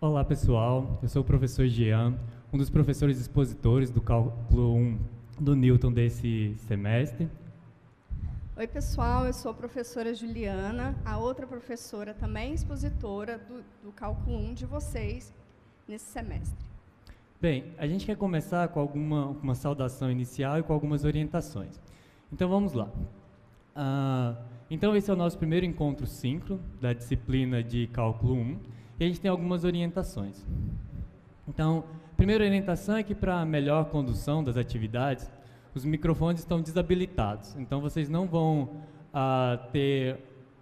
Olá pessoal, eu sou o professor Jean, um dos professores expositores do Cálculo 1 do Newton desse semestre. Oi pessoal, eu sou a professora Juliana, a outra professora também expositora do Cálculo 1 de vocês nesse semestre. Bem, a gente quer começar com uma saudação inicial e com algumas orientações. Então vamos lá. Então esse é o nosso primeiro encontro síncrono da disciplina de Cálculo 1 e a gente tem algumas orientações. Então, a primeira orientação é que para melhor condução das atividades, os microfones estão desabilitados, então vocês não vão ter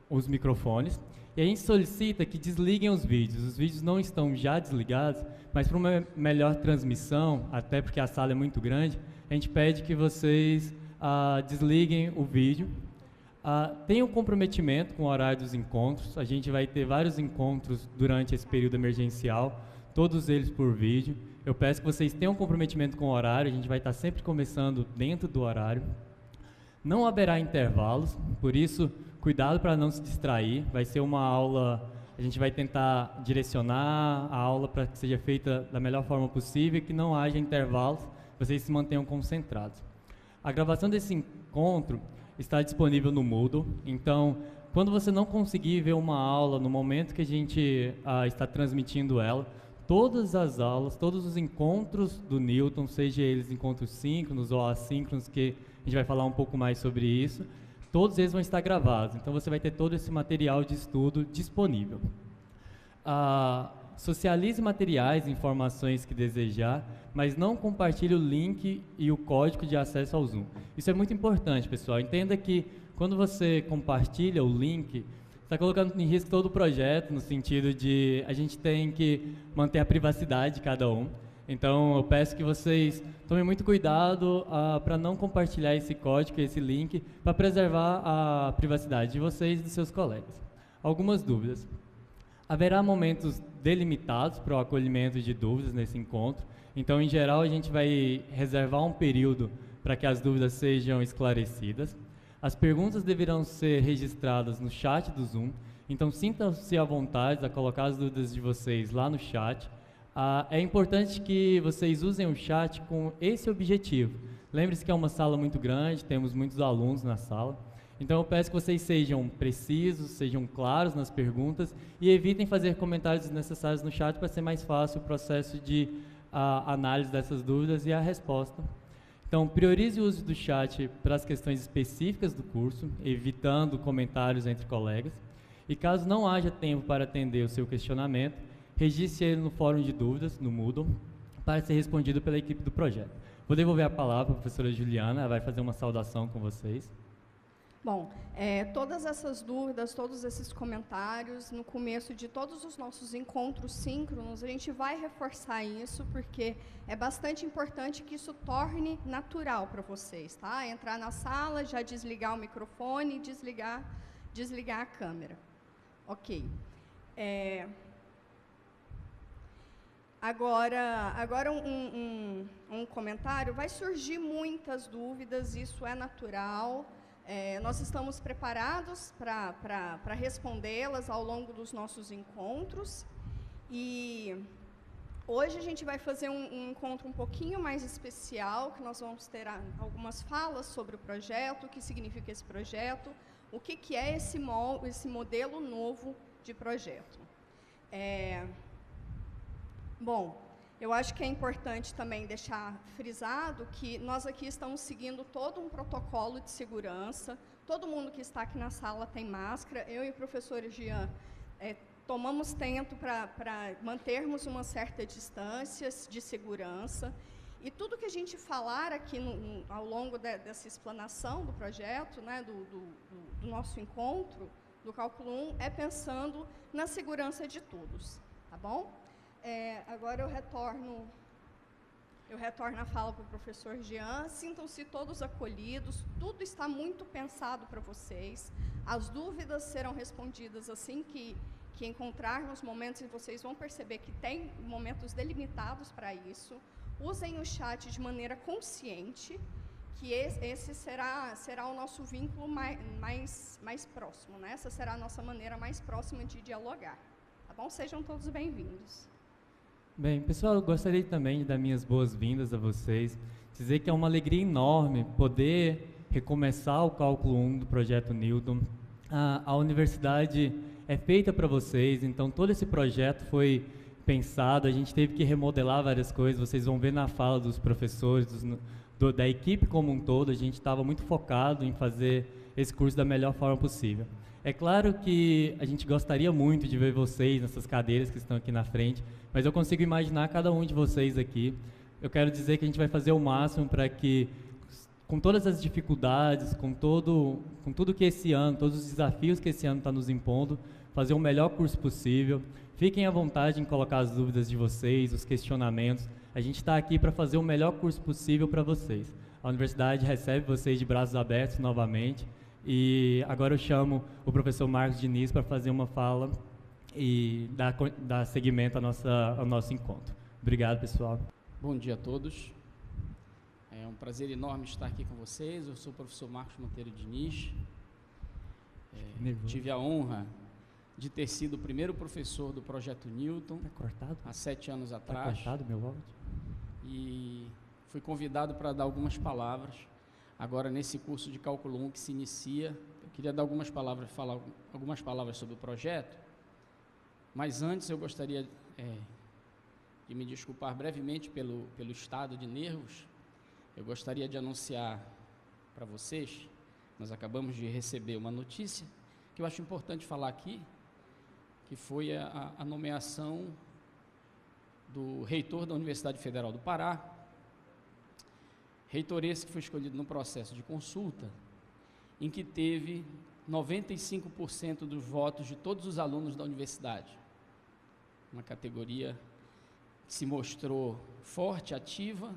os microfones. E a gente solicita que desliguem os vídeos não estão já desligados, mas para uma melhor transmissão, até porque a sala é muito grande, a gente pede que vocês desliguem o vídeo. Tenham comprometimento com o horário dos encontros, a gente vai ter vários encontros durante esse período emergencial, todos eles por vídeo. Eu peço que vocês tenham comprometimento com o horário, a gente vai estar sempre começando dentro do horário. Não haverá intervalos, por isso, cuidado para não se distrair. Vai ser uma aula, a gente vai tentar direcionar a aula para que seja feita da melhor forma possível e que não haja intervalos, vocês se mantenham concentrados. A gravação desse encontro está disponível no Moodle, então, quando você não conseguir ver uma aula no momento que a gente está transmitindo ela, todas as aulas, todos os encontros do Newton, seja eles encontros síncronos ou assíncronos, que a gente vai falar um pouco mais sobre isso, todos eles vão estar gravados, então você vai ter todo esse material de estudo disponível. Socialize materiais e informações que desejar, mas não compartilhe o link e o código de acesso ao Zoom. Isso é muito importante, pessoal. Entenda que quando você compartilha o link, está colocando em risco todo o projeto, no sentido de a gente tem que manter a privacidade de cada um. Então, eu peço que vocês tomem muito cuidado para não compartilhar esse código, esse link, para preservar a privacidade de vocês e dos seus colegas. Algumas dúvidas. Haverá momentos delimitados para o acolhimento de dúvidas nesse encontro. Então, em geral, a gente vai reservar um período para que as dúvidas sejam esclarecidas. As perguntas deverão ser registradas no chat do Zoom, então sintam-se à vontade a colocar as dúvidas de vocês lá no chat. É importante que vocês usem o chat com esse objetivo. Lembre-se que é uma sala muito grande, temos muitos alunos na sala, então eu peço que vocês sejam precisos, sejam claros nas perguntas e evitem fazer comentários desnecessários no chat para ser mais fácil o processo de análise dessas dúvidas e a resposta. Então, priorize o uso do chat para as questões específicas do curso, evitando comentários entre colegas. E caso não haja tempo para atender o seu questionamento, registre ele no fórum de dúvidas, no Moodle, para ser respondido pela equipe do projeto. Vou devolver a palavra para a professora Juliana, ela vai fazer uma saudação com vocês. Bom, todas essas dúvidas, todos esses comentários, no começo de todos os nossos encontros síncronos, a gente vai reforçar isso, porque é bastante importante que isso torne natural para vocês, tá? Entrar na sala, já desligar o microfone e desligar a câmera. Ok. Agora um comentário. Vai surgir muitas dúvidas, isso é natural. Nós estamos preparados para respondê-las ao longo dos nossos encontros. E hoje a gente vai fazer um encontro um pouquinho mais especial, que nós vamos ter algumas falas sobre o projeto, o que significa esse projeto, o que é esse modelo novo de projeto. Bom, eu acho que é importante também deixar frisado que nós aqui estamos seguindo todo um protocolo de segurança. Todo mundo que está aqui na sala tem máscara. Eu e o professor Jean tomamos tempo para mantermos uma certa distância de segurança. E tudo que a gente falar aqui ao longo dessa explanação do projeto, né, do nosso encontro, do Cálculo 1, é pensando na segurança de todos, tá bom? Agora eu retorno a fala para o professor Jean. Sintam-se todos acolhidos, tudo está muito pensado para vocês. As dúvidas serão respondidas assim que encontrarmos momentos, e vocês vão perceber que tem momentos delimitados para isso. Usem o chat de maneira consciente, que esse será o nosso vínculo mais próximo, né? Essa será a nossa maneira mais próxima de dialogar. Tá bom? Sejam todos bem-vindos. Bem, pessoal, eu gostaria também de dar minhas boas-vindas a vocês, dizer que é uma alegria enorme poder recomeçar o cálculo 1 do projeto Newton. A universidade é feita para vocês, então todo esse projeto foi pensado, a gente teve que remodelar várias coisas, vocês vão ver na fala dos professores, da equipe como um todo, a gente estava muito focado em fazer esse curso da melhor forma possível. É claro que a gente gostaria muito de ver vocês nessas cadeiras que estão aqui na frente, mas eu consigo imaginar cada um de vocês aqui. Eu quero dizer que a gente vai fazer o máximo para que, com todas as dificuldades, com tudo que esse ano, todos os desafios que esse ano está nos impondo, fazer o melhor curso possível. Fiquem à vontade em colocar as dúvidas de vocês, os questionamentos. A gente está aqui para fazer o melhor curso possível para vocês. A universidade recebe vocês de braços abertos novamente. E agora eu chamo o professor Marcos Diniz para fazer uma fala e dar seguimento ao nosso encontro. Obrigado, pessoal. Bom dia a todos. É um prazer enorme estar aqui com vocês. Eu sou o professor Marcos Monteiro Diniz. Tive a honra de ter sido o primeiro professor do Projeto Newton. Tá cortado? Há 7 anos atrás. Tá cortado meu áudio? E fui convidado para dar algumas palavras. Agora, nesse curso de Cálculo 1 que se inicia, eu queria dar falar algumas palavras sobre o projeto, mas antes eu gostaria de me desculpar brevemente pelo estado de nervos. Eu gostaria de anunciar para vocês, nós acabamos de receber uma notícia, que eu acho importante falar aqui, que foi a nomeação do reitor da Universidade Federal do Pará. Reitor esse que foi escolhido no processo de consulta, em que teve 95% dos votos de todos os alunos da universidade. Uma categoria que se mostrou forte, ativa,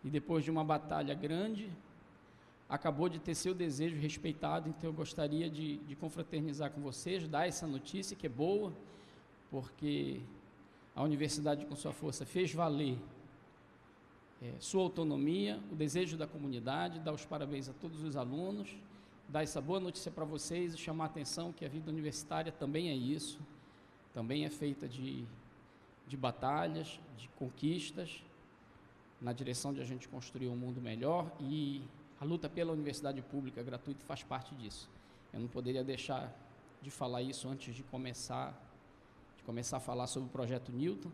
e depois de uma batalha grande, acabou de ter seu desejo respeitado. Então eu gostaria de confraternizar com vocês, dar essa notícia que é boa, porque a universidade com sua força fez valer sua autonomia, o desejo da comunidade, dar os parabéns a todos os alunos, dar essa boa notícia para vocês e chamar a atenção que a vida universitária também é isso, também é feita de batalhas, de conquistas, na direção de a gente construir um mundo melhor, e a luta pela universidade pública gratuita faz parte disso. Eu não poderia deixar de falar isso antes de começar a falar sobre o Projeto Newton,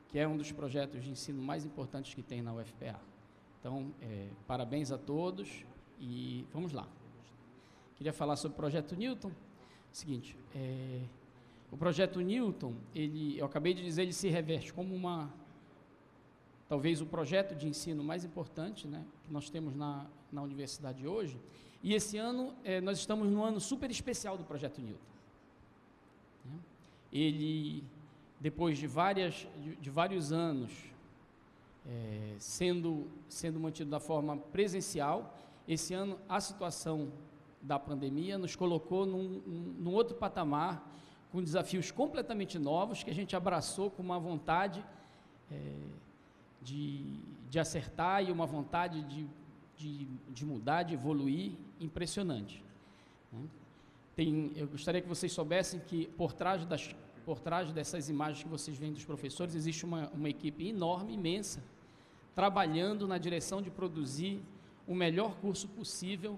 que é um dos projetos de ensino mais importantes que tem na UFPA. Então, parabéns a todos e vamos lá. Queria falar sobre o Projeto Newton. Seguinte, o Projeto Newton, eu acabei de dizer, ele se reveste como talvez o projeto de ensino mais importante, né, que nós temos na universidade hoje. E esse ano, nós estamos no ano super especial do Projeto Newton. Ele, depois de vários anos sendo mantido da forma presencial, esse ano a situação da pandemia nos colocou num outro patamar, com desafios completamente novos, que a gente abraçou com uma vontade de acertar e uma vontade de mudar, de evoluir, impressionante. Eu gostaria que vocês soubessem que por trás dessas imagens que vocês veem dos professores, existe uma equipe enorme, imensa, trabalhando na direção de produzir o melhor curso possível,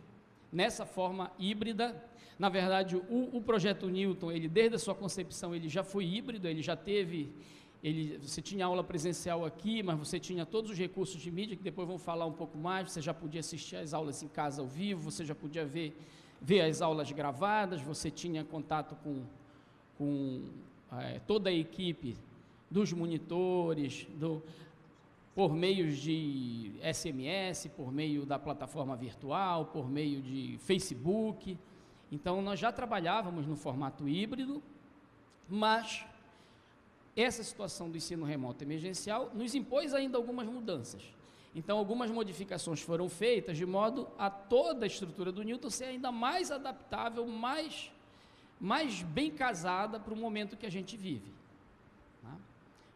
nessa forma híbrida. Na verdade, o Projeto Newton, desde a sua concepção, ele já foi híbrido, você tinha aula presencial aqui, mas você tinha todos os recursos de mídia, que depois vamos falar um pouco mais, você já podia assistir às aulas em casa ao vivo, você já podia ver as aulas gravadas, você tinha contato com toda a equipe dos monitores, por meio de SMS, por meio da plataforma virtual, por meio de Facebook. Então, nós já trabalhávamos no formato híbrido, mas essa situação do ensino remoto emergencial nos impôs ainda algumas mudanças. Então, algumas modificações foram feitas de modo a toda a estrutura do Newton ser ainda mais adaptável, mais bem casada para o momento que a gente vive.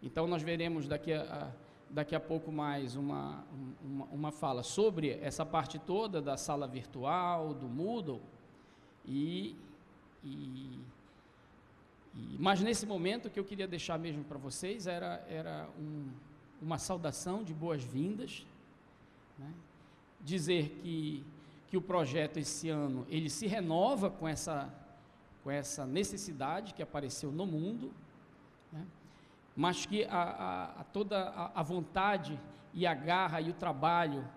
Então, nós veremos daqui a pouco mais uma fala sobre essa parte toda da sala virtual, do Moodle, e Mas nesse momento o que eu queria deixar mesmo para vocês era uma saudação de boas-vindas, né? Dizer que o projeto esse ano ele se renova com essa necessidade que apareceu no mundo, né? Mas que toda a vontade e a garra e o trabalho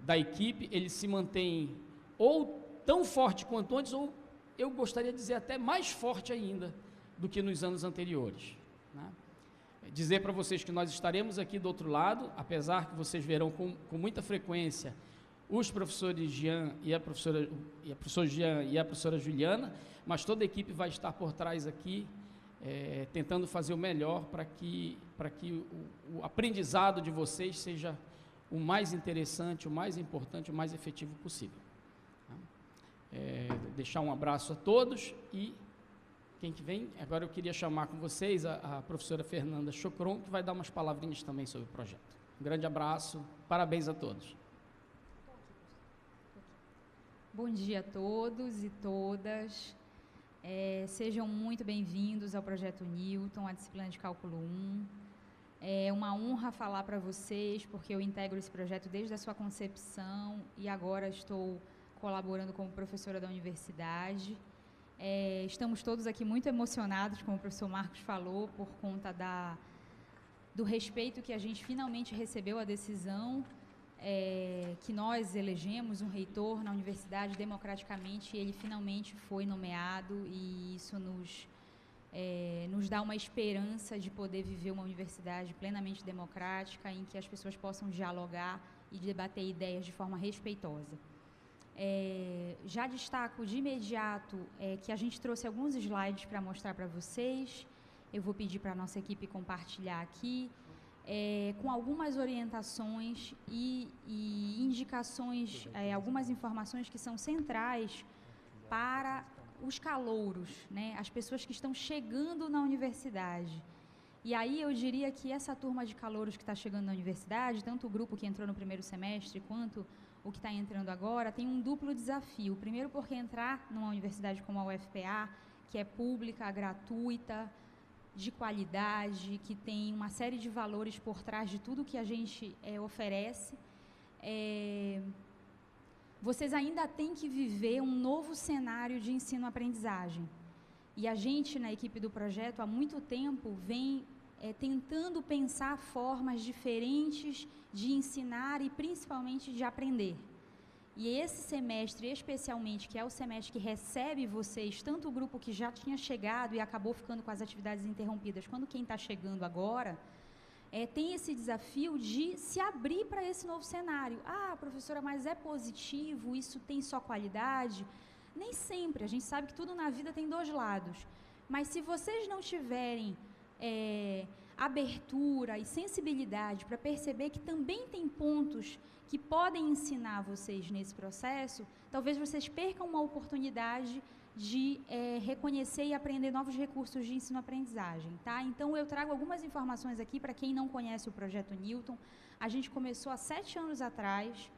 da equipe, ele se mantém ou tão forte quanto antes, ou eu gostaria de dizer até mais forte ainda do que nos anos anteriores, né? Dizer para vocês que nós estaremos aqui do outro lado, apesar que vocês verão com muita frequência os professores Jean e a professora Jean e a professora Juliana, mas toda a equipe vai estar por trás aqui, tentando fazer o melhor para que o aprendizado de vocês seja o mais interessante, o mais importante, o mais efetivo possível. Deixar um abraço a todos e quem que vem? Agora eu queria chamar com vocês a professora Fernanda Chocron, que vai dar umas palavrinhas também sobre o projeto. Um grande abraço, parabéns a todos. Bom dia a todos e todas. Sejam muito bem-vindos ao Projeto Newton, a disciplina de Cálculo 1. É uma honra falar para vocês, porque eu integro esse projeto desde a sua concepção e agora estou colaborando como professora da universidade. Estamos todos aqui muito emocionados, como o professor Marcos falou, por conta do respeito que a gente finalmente recebeu a decisão que nós elegemos um reitor na universidade democraticamente, e ele finalmente foi nomeado, e isso nos dá uma esperança de poder viver uma universidade plenamente democrática, em que as pessoas possam dialogar e debater ideias de forma respeitosa. Já destaco de imediato que a gente trouxe alguns slides para mostrar para vocês. Eu vou pedir para a nossa equipe compartilhar aqui, com algumas orientações e indicações, algumas informações que são centrais para os calouros, né, as pessoas que estão chegando na universidade. E aí eu diria que essa turma de calouros que está chegando na universidade, tanto o grupo que entrou no primeiro semestre quanto o que está entrando agora, tem um duplo desafio. Primeiro, porque entrar numa universidade como a UFPA, que é pública, gratuita, de qualidade, que tem uma série de valores por trás de tudo que a gente oferece, vocês ainda têm que viver um novo cenário de ensino-aprendizagem. E a gente, na equipe do projeto, há muito tempo, vem tentando pensar formas diferentes de ensinar e, principalmente, de aprender. E esse semestre, especialmente, que é o semestre que recebe vocês, tanto o grupo que já tinha chegado e acabou ficando com as atividades interrompidas, quanto quem está chegando agora, tem esse desafio de se abrir para esse novo cenário. Ah, professora, mas é positivo, isso tem só qualidade? Nem sempre, a gente sabe que tudo na vida tem dois lados. Mas se vocês não tiverem abertura e sensibilidade para perceber que também tem pontos que podem ensinar vocês nesse processo, talvez vocês percam uma oportunidade de reconhecer e aprender novos recursos de ensino-aprendizagem, tá? Então, eu trago algumas informações aqui para quem não conhece o Projeto Newton. A gente começou há 7 anos atrás,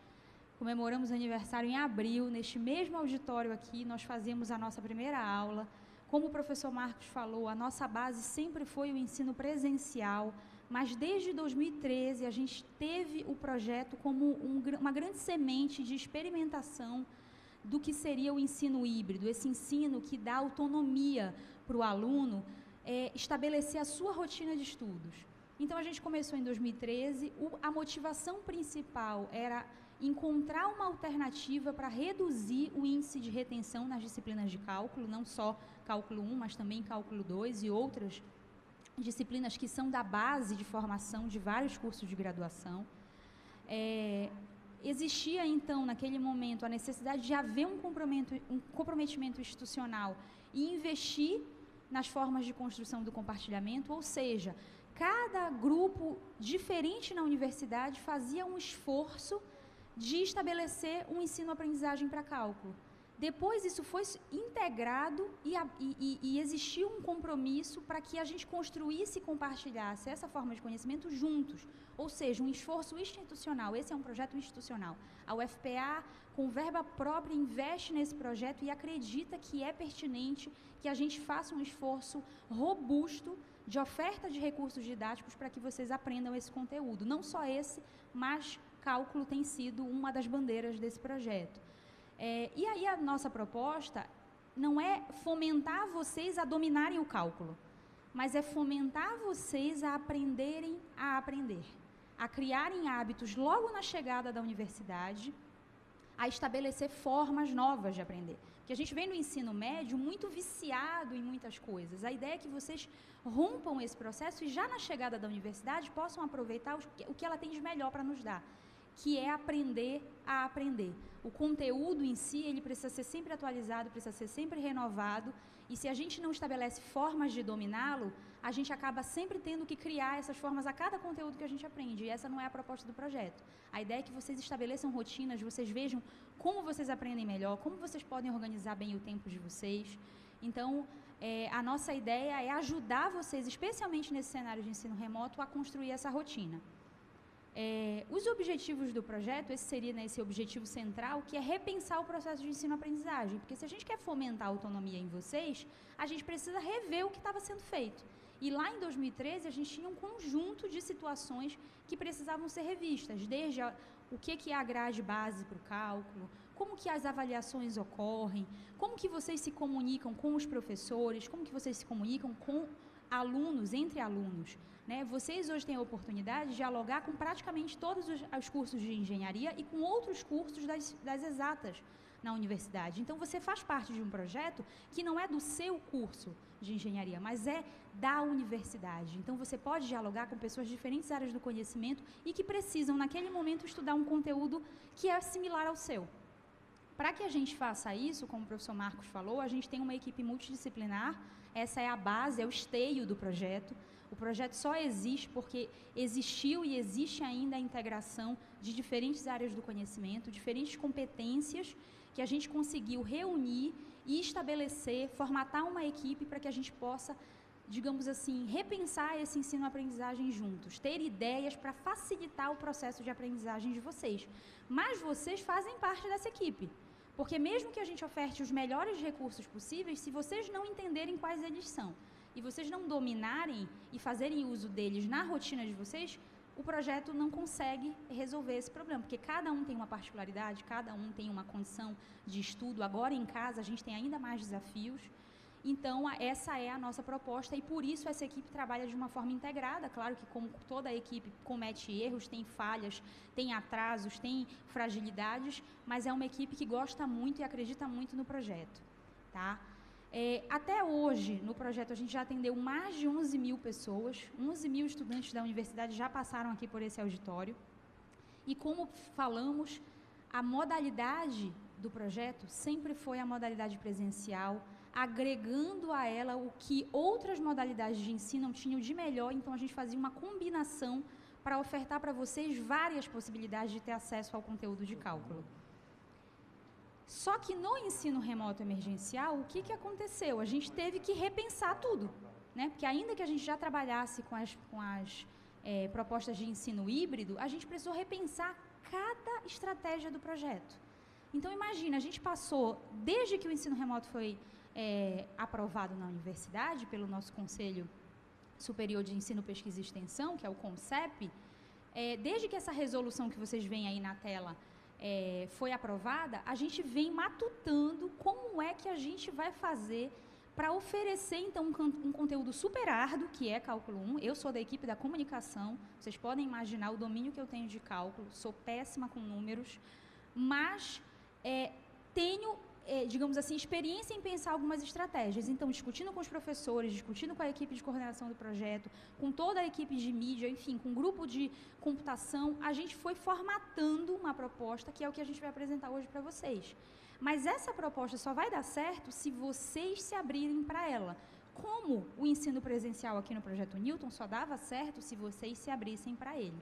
comemoramos aniversário em abril, neste mesmo auditório aqui, nós fazemos a nossa primeira aula. Como o professor Marcos falou, a nossa base sempre foi o ensino presencial, mas desde 2013 a gente teve o projeto como uma grande semente de experimentação do que seria o ensino híbrido, esse ensino que dá autonomia para o aluno estabelecer a sua rotina de estudos. Então, a gente começou em 2013, a motivação principal era encontrar uma alternativa para reduzir o índice de retenção nas disciplinas de cálculo, não só cálculo 1, mas também cálculo 2 e outras disciplinas que são da base de formação de vários cursos de graduação. Existia, então, naquele momento, a necessidade de haver um comprometimento institucional e investir nas formas de construção do compartilhamento, ou seja, cada grupo diferente na universidade fazia um esforço de estabelecer um ensino-aprendizagem para cálculo. Depois isso foi integrado e existiu um compromisso para que a gente construísse e compartilhasse essa forma de conhecimento juntos, ou seja, um esforço institucional. Esse é um projeto institucional. A UFPA, com verba própria, investe nesse projeto e acredita que é pertinente que a gente faça um esforço robusto de oferta de recursos didáticos para que vocês aprendam esse conteúdo. Não só esse, mas cálculo tem sido uma das bandeiras desse projeto. E aí a nossa proposta não é fomentar vocês a dominarem o cálculo, mas é fomentar vocês a aprenderem a aprender, a criarem hábitos logo na chegada da universidade, a estabelecer formas novas de aprender. Porque a gente vem no ensino médio muito viciado em muitas coisas. A ideia é que vocês rompam esse processo e já na chegada da universidade possam aproveitar o que ela tem de melhor para nos dar, que é aprender a aprender. O conteúdo em si, ele precisa ser sempre atualizado, precisa ser sempre renovado, e se a gente não estabelece formas de dominá-lo, a gente acaba sempre tendo que criar essas formas a cada conteúdo que a gente aprende, e essa não é a proposta do projeto. A ideia é que vocês estabeleçam rotinas, vocês vejam como vocês aprendem melhor, como vocês podem organizar bem o tempo de vocês. Então, a nossa ideia é ajudar vocês, especialmente nesse cenário de ensino remoto, a construir essa rotina. Os objetivos do projeto, esse seria esse objetivo central, que é repensar o processo de ensino-aprendizagem, porque se a gente quer fomentar a autonomia em vocês, a gente precisa rever o que estava sendo feito. E lá em 2013, a gente tinha um conjunto de situações que precisavam ser revistas, desde o que é a grade base para o cálculo, como que as avaliações ocorrem, como que vocês se comunicam com os professores, como que vocês se comunicam com alunos, entre alunos. Né? Vocês hoje têm a oportunidade de dialogar com praticamente todos os cursos de engenharia e com outros cursos das exatas na universidade. Então, você faz parte de um projeto que não é do seu curso de engenharia, mas é da universidade. Então, você pode dialogar com pessoas de diferentes áreas do conhecimento e que precisam, naquele momento, estudar um conteúdo que é similar ao seu. Para que a gente faça isso, como o professor Marcos falou, a gente tem uma equipe multidisciplinar, essa é a base, é o esteio do projeto. O projeto só existe porque existiu e existe ainda a integração de diferentes áreas do conhecimento, diferentes competências que a gente conseguiu reunir e estabelecer, formatar uma equipe para que a gente possa, digamos assim, repensar esse ensino-aprendizagem juntos, ter ideias para facilitar o processo de aprendizagem de vocês. Mas vocês fazem parte dessa equipe, porque mesmo que a gente oferte os melhores recursos possíveis, se vocês não entenderem quais eles são, e vocês não dominarem e fazerem uso deles na rotina de vocês, o projeto não consegue resolver esse problema, porque cada um tem uma particularidade, cada um tem uma condição de estudo. Agora, em casa, a gente tem ainda mais desafios. Então, essa é a nossa proposta e, por isso, essa equipe trabalha de uma forma integrada. Claro que, como toda a equipe comete erros, tem falhas, tem atrasos, tem fragilidades, mas é uma equipe que gosta muito e acredita muito no projeto, tá? Até hoje, no projeto, a gente já atendeu mais de 11 mil pessoas, 11 mil estudantes da universidade já passaram aqui por esse auditório. E como falamos, a modalidade do projeto sempre foi a modalidade presencial, agregando a ela o que outras modalidades de ensino tinham de melhor, então a gente fazia uma combinação para ofertar para vocês várias possibilidades de ter acesso ao conteúdo de cálculo. Só que no ensino remoto emergencial, o que aconteceu? A gente teve que repensar tudo, né? Porque ainda que a gente já trabalhasse com as propostas de ensino híbrido, a gente precisou repensar cada estratégia do projeto. Então, imagina, a gente passou, desde que o ensino remoto foi aprovado na universidade, pelo nosso Conselho Superior de Ensino, Pesquisa e Extensão, que é o CONCEP, desde que essa resolução que vocês veem aí na tela foi aprovada, a gente vem matutando como é que a gente vai fazer para oferecer, então, um conteúdo super árduo, que é Cálculo 1. Eu sou da equipe da comunicação, vocês podem imaginar o domínio que eu tenho de cálculo, sou péssima com números, mas tenho, digamos assim, experiência em pensar algumas estratégias. Então, discutindo com os professores, discutindo com a equipe de coordenação do projeto, com toda a equipe de mídia, enfim, com o grupo de computação, a gente foi formatando uma proposta que é o que a gente vai apresentar hoje para vocês. Mas essa proposta só vai dar certo se vocês se abrirem para ela. Como o ensino presencial aqui no Projeto Newton só dava certo se vocês se abrissem para ele,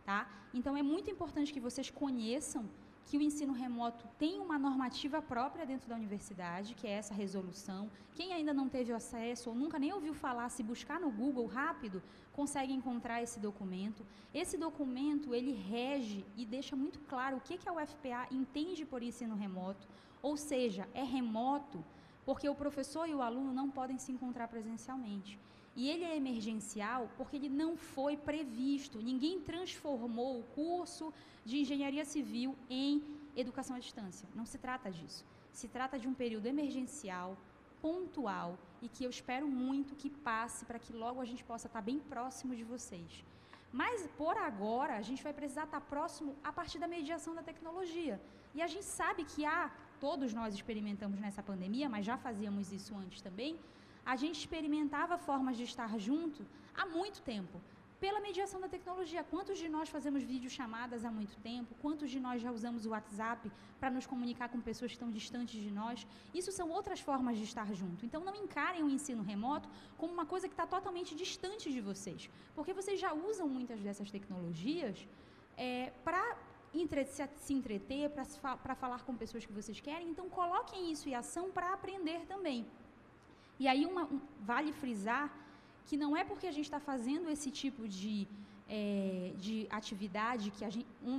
tá? Então, é muito importante que vocês conheçam que o ensino remoto tem uma normativa própria dentro da universidade, que é essa resolução. Quem ainda não teve acesso ou nunca nem ouviu falar, se buscar no Google rápido, consegue encontrar esse documento. Esse documento, ele rege e deixa muito claro o que a UFPA entende por ensino remoto, ou seja, é remoto porque o professor e o aluno não podem se encontrar presencialmente. E ele é emergencial porque ele não foi previsto, ninguém transformou o curso de engenharia civil em educação à distância. Não se trata disso. Se trata de um período emergencial, pontual, e que eu espero muito que passe para que logo a gente possa estar bem próximo de vocês. Mas, por agora, a gente vai precisar estar próximo a partir da mediação da tecnologia. E a gente sabe que todos nós experimentamos nessa pandemia, mas já fazíamos isso antes também, a gente experimentava formas de estar junto há muito tempo, pela mediação da tecnologia. Quantos de nós fazemos videochamadas há muito tempo? Quantos de nós já usamos o WhatsApp para nos comunicar com pessoas que estão distantes de nós? Isso são outras formas de estar junto. Então, não encarem o ensino remoto como uma coisa que está totalmente distante de vocês, porque vocês já usam muitas dessas tecnologias para se entreter, para falar com pessoas que vocês querem. Então, coloquem isso em ação para aprender também. E aí, vale frisar que não é porque a gente está fazendo esse tipo de atividade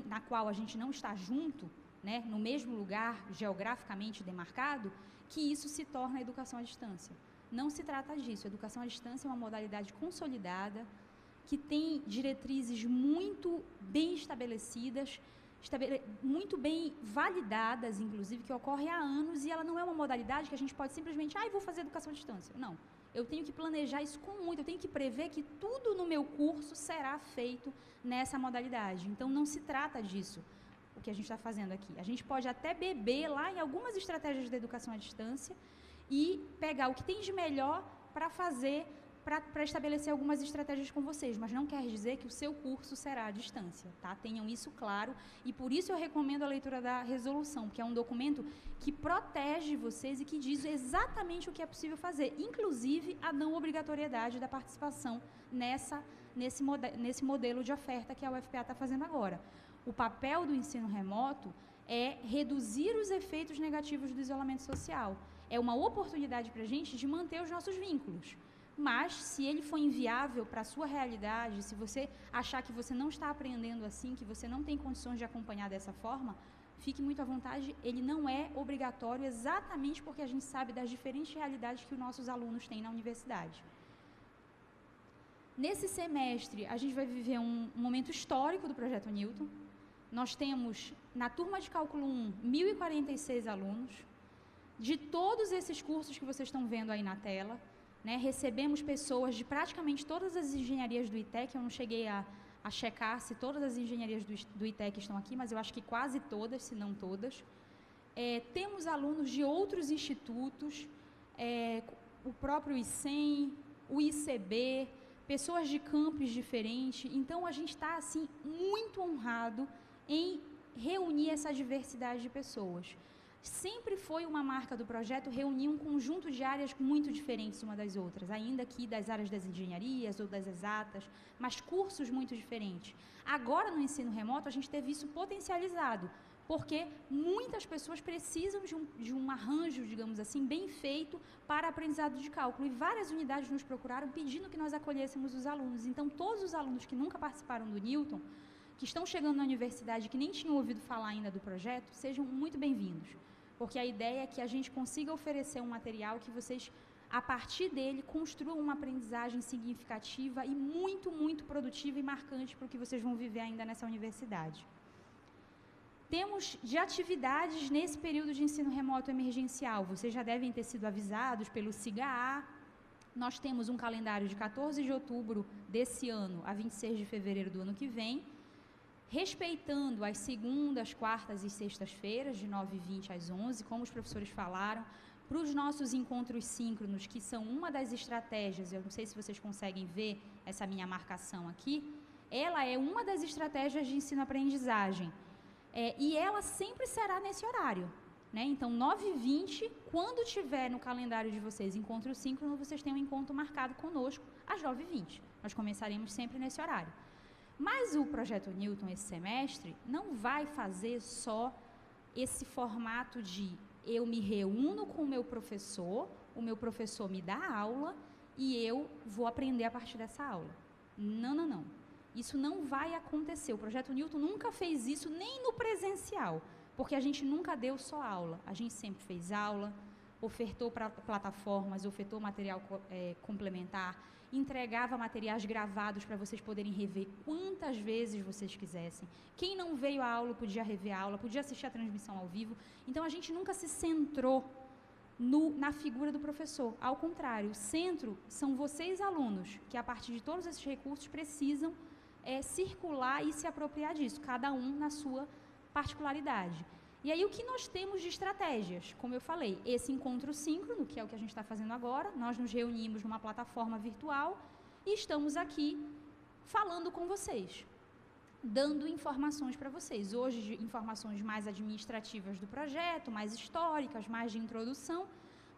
na qual a gente não está junto, né, no mesmo lugar geograficamente demarcado, que isso se torna educação à distância. Não se trata disso. Educação à distância é uma modalidade consolidada, que tem diretrizes muito bem estabelecidas, muito bem validadas, inclusive, que ocorre há anos, e ela não é uma modalidade que a gente pode simplesmente, vou fazer educação à distância. Não. Eu tenho que planejar isso com muito, eu tenho que prever que tudo no meu curso será feito nessa modalidade. Então, não se trata disso, o que a gente está fazendo aqui. A gente pode até beber lá em algumas estratégias da educação à distância e pegar o que tem de melhor para fazer, para estabelecer algumas estratégias com vocês, mas não quer dizer que o seu curso será à distância, tá? Tenham isso claro, e por isso eu recomendo a leitura da resolução, porque é um documento que protege vocês e que diz exatamente o que é possível fazer, inclusive a não obrigatoriedade da participação nesse modelo de oferta que a UFPA está fazendo agora. O papel do ensino remoto é reduzir os efeitos negativos do isolamento social. É uma oportunidade para a gente de manter os nossos vínculos. Mas, se ele for inviável para a sua realidade, se você achar que você não está aprendendo assim, que você não tem condições de acompanhar dessa forma, fique muito à vontade, ele não é obrigatório, exatamente porque a gente sabe das diferentes realidades que os nossos alunos têm na universidade. Nesse semestre, a gente vai viver um momento histórico do Projeto Newton. Nós temos, na turma de Cálculo 1, 1.046 alunos, de todos esses cursos que vocês estão vendo aí na tela. Né, recebemos pessoas de praticamente todas as engenharias do ITEC. Eu não cheguei a checar se todas as engenharias do ITEC estão aqui, mas eu acho que quase todas, se não todas. Temos alunos de outros institutos, o próprio ICEM, o ICB, pessoas de campos diferentes. Então, a gente está assim, muito honrado em reunir essa diversidade de pessoas. Sempre foi uma marca do projeto reunir um conjunto de áreas muito diferentes uma das outras, ainda que das áreas das engenharias ou das exatas, mas cursos muito diferentes. Agora, no ensino remoto, a gente teve isso potencializado, porque muitas pessoas precisam de um arranjo, digamos assim, bem feito para aprendizado de cálculo, e várias unidades nos procuraram pedindo que nós acolhêssemos os alunos. Então, todos os alunos que nunca participaram do Newton, que estão chegando na universidade, que nem tinham ouvido falar ainda do projeto, sejam muito bem-vindos. Porque a ideia é que a gente consiga oferecer um material que vocês, a partir dele, construam uma aprendizagem significativa e muito, muito produtiva e marcante para o que vocês vão viver ainda nessa universidade. Temos de atividades nesse período de ensino remoto emergencial. Vocês já devem ter sido avisados pelo SIGA-A. Nós temos um calendário de 14 de outubro desse ano a 26 de fevereiro do ano que vem, respeitando as segundas, quartas e sextas-feiras, de 9h20 às 11h, como os professores falaram, para os nossos encontros síncronos, que são uma das estratégias. Eu não sei se vocês conseguem ver essa minha marcação aqui, ela é uma das estratégias de ensino-aprendizagem, e ela sempre será nesse horário, né? Então, 9h20, quando tiver no calendário de vocês encontro síncrono, vocês têm um encontro marcado conosco às 9h20. Nós começaremos sempre nesse horário. Mas o Projeto Newton, esse semestre, não vai fazer só esse formato de eu me reúno com o meu professor me dá aula e eu vou aprender a partir dessa aula. Não, não, não. Isso não vai acontecer. O Projeto Newton nunca fez isso, nem no presencial, porque a gente nunca deu só aula. A gente sempre fez aula, ofertou plataformas, ofertou material complementar, entregava materiais gravados para vocês poderem rever quantas vezes vocês quisessem. Quem não veio à aula podia rever a aula, podia assistir a transmissão ao vivo. Então, a gente nunca se centrou na figura do professor. Ao contrário, o centro são vocês, alunos, que a partir de todos esses recursos precisam circular e se apropriar disso, cada um na sua particularidade. E aí, o que nós temos de estratégias? Como eu falei, esse encontro síncrono, que é o que a gente está fazendo agora, nós nos reunimos numa plataforma virtual e estamos aqui falando com vocês, dando informações para vocês. Hoje, informações mais administrativas do projeto, mais históricas, mais de introdução,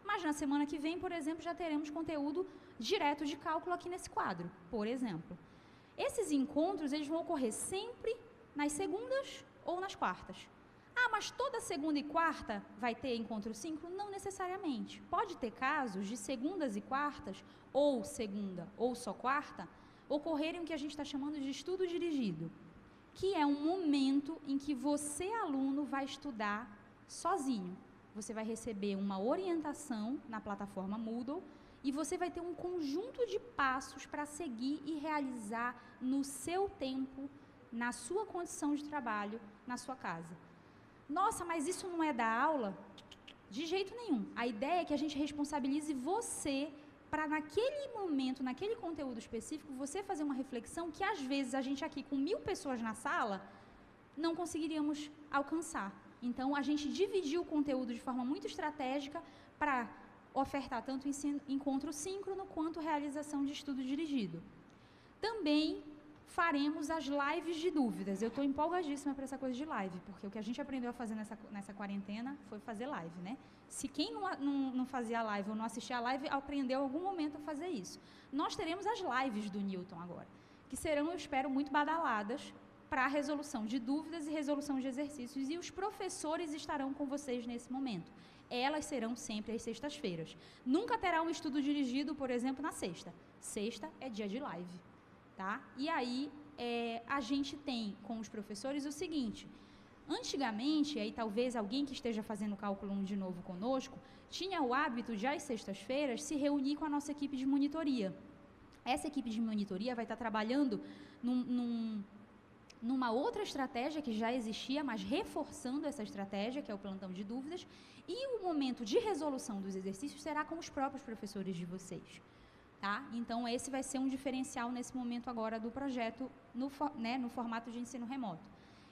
mas na semana que vem, por exemplo, já teremos conteúdo direto de cálculo aqui nesse quadro, por exemplo. Esses encontros, eles vão ocorrer sempre nas segundas ou nas quartas. Ah, mas toda segunda e quarta vai ter encontro síncrono? Não necessariamente. Pode ter casos de segundas e quartas, ou segunda ou só quarta, ocorrerem o que a gente está chamando de estudo dirigido, que é um momento em que você, aluno, vai estudar sozinho. Você vai receber uma orientação na plataforma Moodle e você vai ter um conjunto de passos para seguir e realizar no seu tempo, na sua condição de trabalho, na sua casa. Nossa, mas isso não é da aula? De jeito nenhum. A ideia é que a gente responsabilize você para, naquele momento, naquele conteúdo específico, você fazer uma reflexão que, às vezes, a gente aqui com 1000 pessoas na sala, não conseguiríamos alcançar. Então, a gente dividiu o conteúdo de forma muito estratégica para ofertar tanto encontro síncrono quanto realização de estudo dirigido. Também faremos as lives de dúvidas. Eu estou empolgadíssima para essa coisa de live, porque o que a gente aprendeu a fazer nessa quarentena foi fazer live, né? Se quem não fazia live ou não assistia a live, aprendeu em algum momento a fazer isso. Nós teremos as lives do Newton agora, que serão, eu espero, muito badaladas para a resolução de dúvidas e resolução de exercícios, e os professores estarão com vocês nesse momento. Elas serão sempre às sextas-feiras. Nunca terá um estudo dirigido, por exemplo, na sexta. Sexta é dia de live. Tá? E aí, a gente tem com os professores o seguinte: antigamente, aí talvez alguém que esteja fazendo cálculo 1 de novo conosco, tinha o hábito de, às sextas-feiras, se reunir com a nossa equipe de monitoria. Essa equipe de monitoria vai estar trabalhando numa outra estratégia que já existia, mas reforçando essa estratégia, que é o plantão de dúvidas, e o momento de resolução dos exercícios será com os próprios professores de vocês. Tá? Então, esse vai ser um diferencial nesse momento agora do projeto no formato de ensino remoto.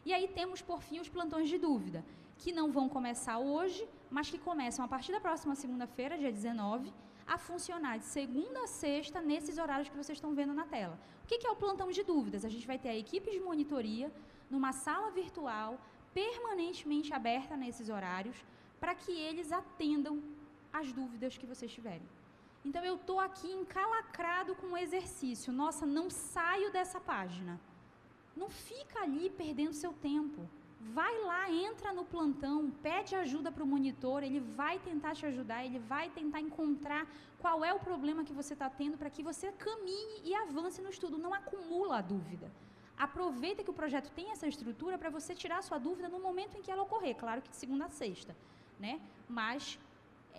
E aí temos, por fim, os plantões de dúvida, que não vão começar hoje, mas que começam a partir da próxima segunda-feira, dia 19, a funcionar de segunda a sexta, nesses horários que vocês estão vendo na tela. O que é o plantão de dúvidas? A gente vai ter a equipe de monitoria numa sala virtual, permanentemente aberta nesses horários, para que eles atendam as dúvidas que vocês tiverem. Então, eu estou aqui encalacrado com o exercício. Nossa, não saio dessa página. Não fica ali perdendo seu tempo. Vai lá, entra no plantão, pede ajuda para o monitor, ele vai tentar te ajudar, ele vai tentar encontrar qual é o problema que você está tendo para que você caminhe e avance no estudo. Não acumula a dúvida. Aproveita que o projeto tem essa estrutura para você tirar a sua dúvida no momento em que ela ocorrer. Claro que de segunda a sexta, né? Mas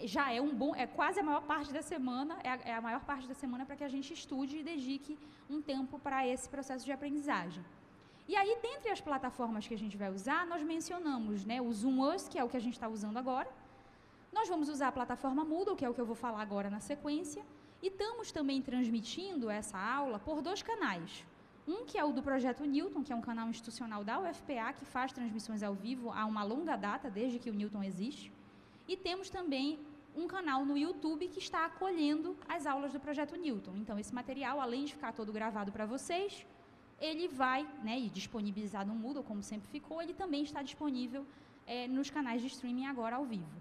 já é quase a maior parte da semana, é a maior parte da semana para que a gente estude e dedique um tempo para esse processo de aprendizagem. E aí, dentre as plataformas que a gente vai usar, nós mencionamos, né, o Zoomers, que é o que a gente está usando agora. Nós vamos usar a plataforma Moodle, que é o que eu vou falar agora na sequência, e estamos também transmitindo essa aula por 2 canais. Um que é o do Projeto Newton, que é um canal institucional da UFPA, que faz transmissões ao vivo há uma longa data, desde que o Newton existe. E temos também um canal no YouTube que está acolhendo as aulas do Projeto Newton. Então, esse material, além de ficar todo gravado para vocês, ele vai, né, e disponibilizado no Moodle, como sempre ficou, ele também está disponível nos canais de streaming agora ao vivo.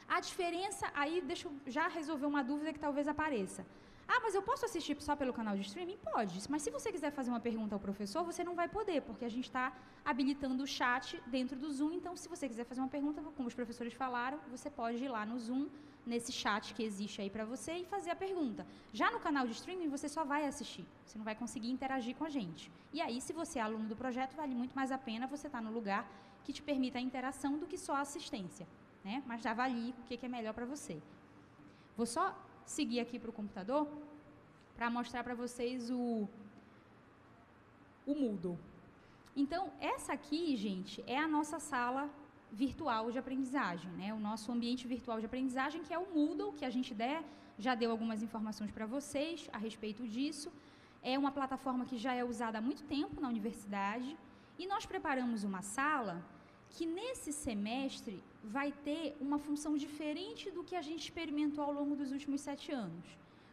A diferença, aí deixa eu já resolver uma dúvida que talvez apareça. Ah, mas eu posso assistir só pelo canal de streaming? Pode, mas se você quiser fazer uma pergunta ao professor, você não vai poder, porque a gente está habilitando o chat dentro do Zoom, então se você quiser fazer uma pergunta, como os professores falaram, você pode ir lá no Zoom, nesse chat que existe aí para você e fazer a pergunta. Já no canal de streaming, você só vai assistir, você não vai conseguir interagir com a gente. E aí, se você é aluno do projeto, vale muito mais a pena você estar no lugar que te permita a interação do que só a assistência, né? Mas já avalie o que é melhor para você. Vou só seguir aqui para o computador para mostrar para vocês o Moodle. Então, essa aqui, gente, é a nossa sala virtual de aprendizagem, né? O nosso ambiente virtual de aprendizagem, que é o Moodle, que a gente já deu algumas informações para vocês a respeito disso. É uma plataforma que já é usada há muito tempo na universidade e nós preparamos uma sala que nesse semestre vai ter uma função diferente do que a gente experimentou ao longo dos últimos 7 anos.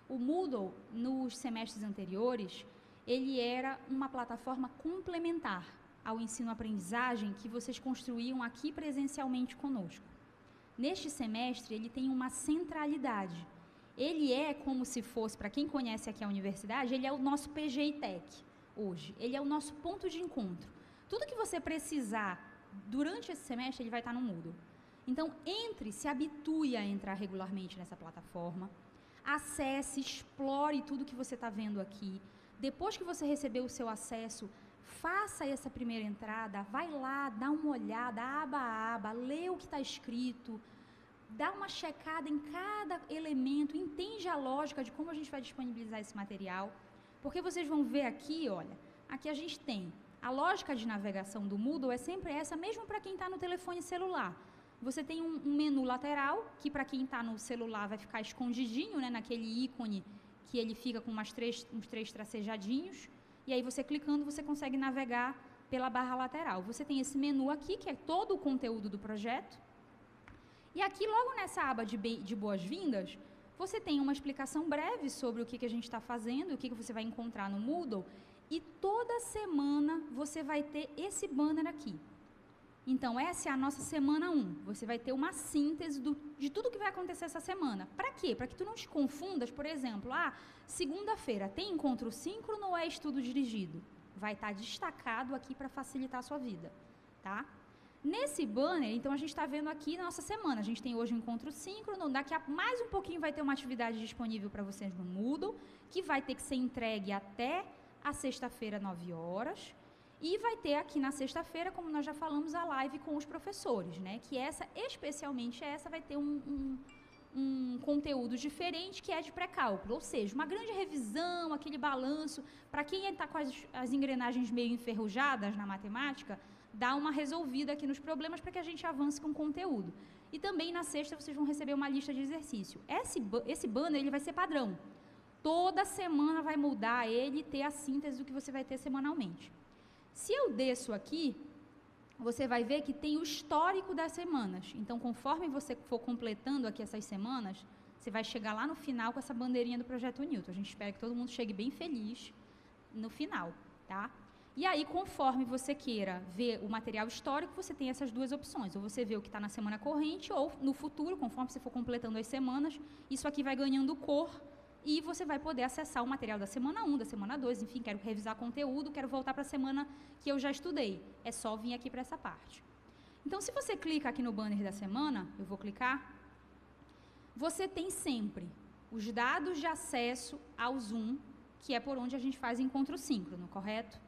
O Moodle, nos semestres anteriores, ele era uma plataforma complementar ao ensino-aprendizagem que vocês construíam aqui presencialmente conosco. Neste semestre, ele tem uma centralidade. Ele é como se fosse, para quem conhece aqui a universidade, ele é o nosso PGI-TEC hoje. Ele é o nosso ponto de encontro. Tudo que você precisar durante esse semestre, ele vai estar no Moodle. Então, se habitue a entrar regularmente nessa plataforma, acesse, explore tudo que você está vendo aqui. Depois que você receber o seu acesso, faça essa primeira entrada, vai lá, dá uma olhada, aba a aba, lê o que está escrito, dá uma checada em cada elemento, entende a lógica de como a gente vai disponibilizar esse material, porque vocês vão ver aqui, olha, aqui a gente tem a lógica de navegação do Moodle é sempre essa, mesmo para quem está no telefone celular. Você tem um menu lateral, que para quem está no celular vai ficar escondidinho, né, naquele ícone que ele fica com uns três tracejadinhos, e aí você clicando, você consegue navegar pela barra lateral. Você tem esse menu aqui, que é todo o conteúdo do projeto, e aqui, logo nessa aba de boas-vindas, você tem uma explicação breve sobre o que a gente está fazendo, o que você vai encontrar no Moodle, e toda semana você vai ter esse banner aqui. Então, essa é a nossa semana 1. Você vai ter uma síntese de tudo que vai acontecer essa semana. Para quê? Para que tu não te confundas, por exemplo, segunda-feira tem encontro síncrono ou é estudo dirigido? Vai estar destacado aqui para facilitar a sua vida, tá? Nesse banner, então, a gente está vendo aqui na nossa semana. A gente tem hoje um encontro síncrono, daqui a mais um pouquinho vai ter uma atividade disponível para vocês no Moodle, que vai ter que ser entregue até a sexta-feira, 9 horas. E vai ter aqui na sexta-feira, como nós já falamos, a live com os professores, né? Que especialmente essa, vai ter um conteúdo diferente, que é de pré-cálculo. Ou seja, uma grande revisão, aquele balanço. Para quem está com as engrenagens meio enferrujadas na matemática, dá uma resolvida aqui nos problemas para que a gente avance com o conteúdo. E também na sexta vocês vão receber uma lista de exercício. Esse banner ele vai ser padrão. Toda semana vai mudar ele e ter a síntese do que você vai ter semanalmente. Se eu desço aqui, você vai ver que tem o histórico das semanas. Então, conforme você for completando aqui essas semanas, você vai chegar lá no final com essa bandeirinha do Projeto Newton. A gente espera que todo mundo chegue bem feliz no final, tá? E aí, conforme você queira ver o material histórico, você tem essas duas opções. Ou você vê o que está na semana corrente, ou no futuro, conforme você for completando as semanas, isso aqui vai ganhando cor e você vai poder acessar o material da semana 1, da semana 2, enfim, quero revisar conteúdo, quero voltar para a semana que eu já estudei. É só vir aqui para essa parte. Então, se você clica aqui no banner da semana, eu vou clicar, você tem sempre os dados de acesso ao Zoom, que é por onde a gente faz encontro síncrono, correto?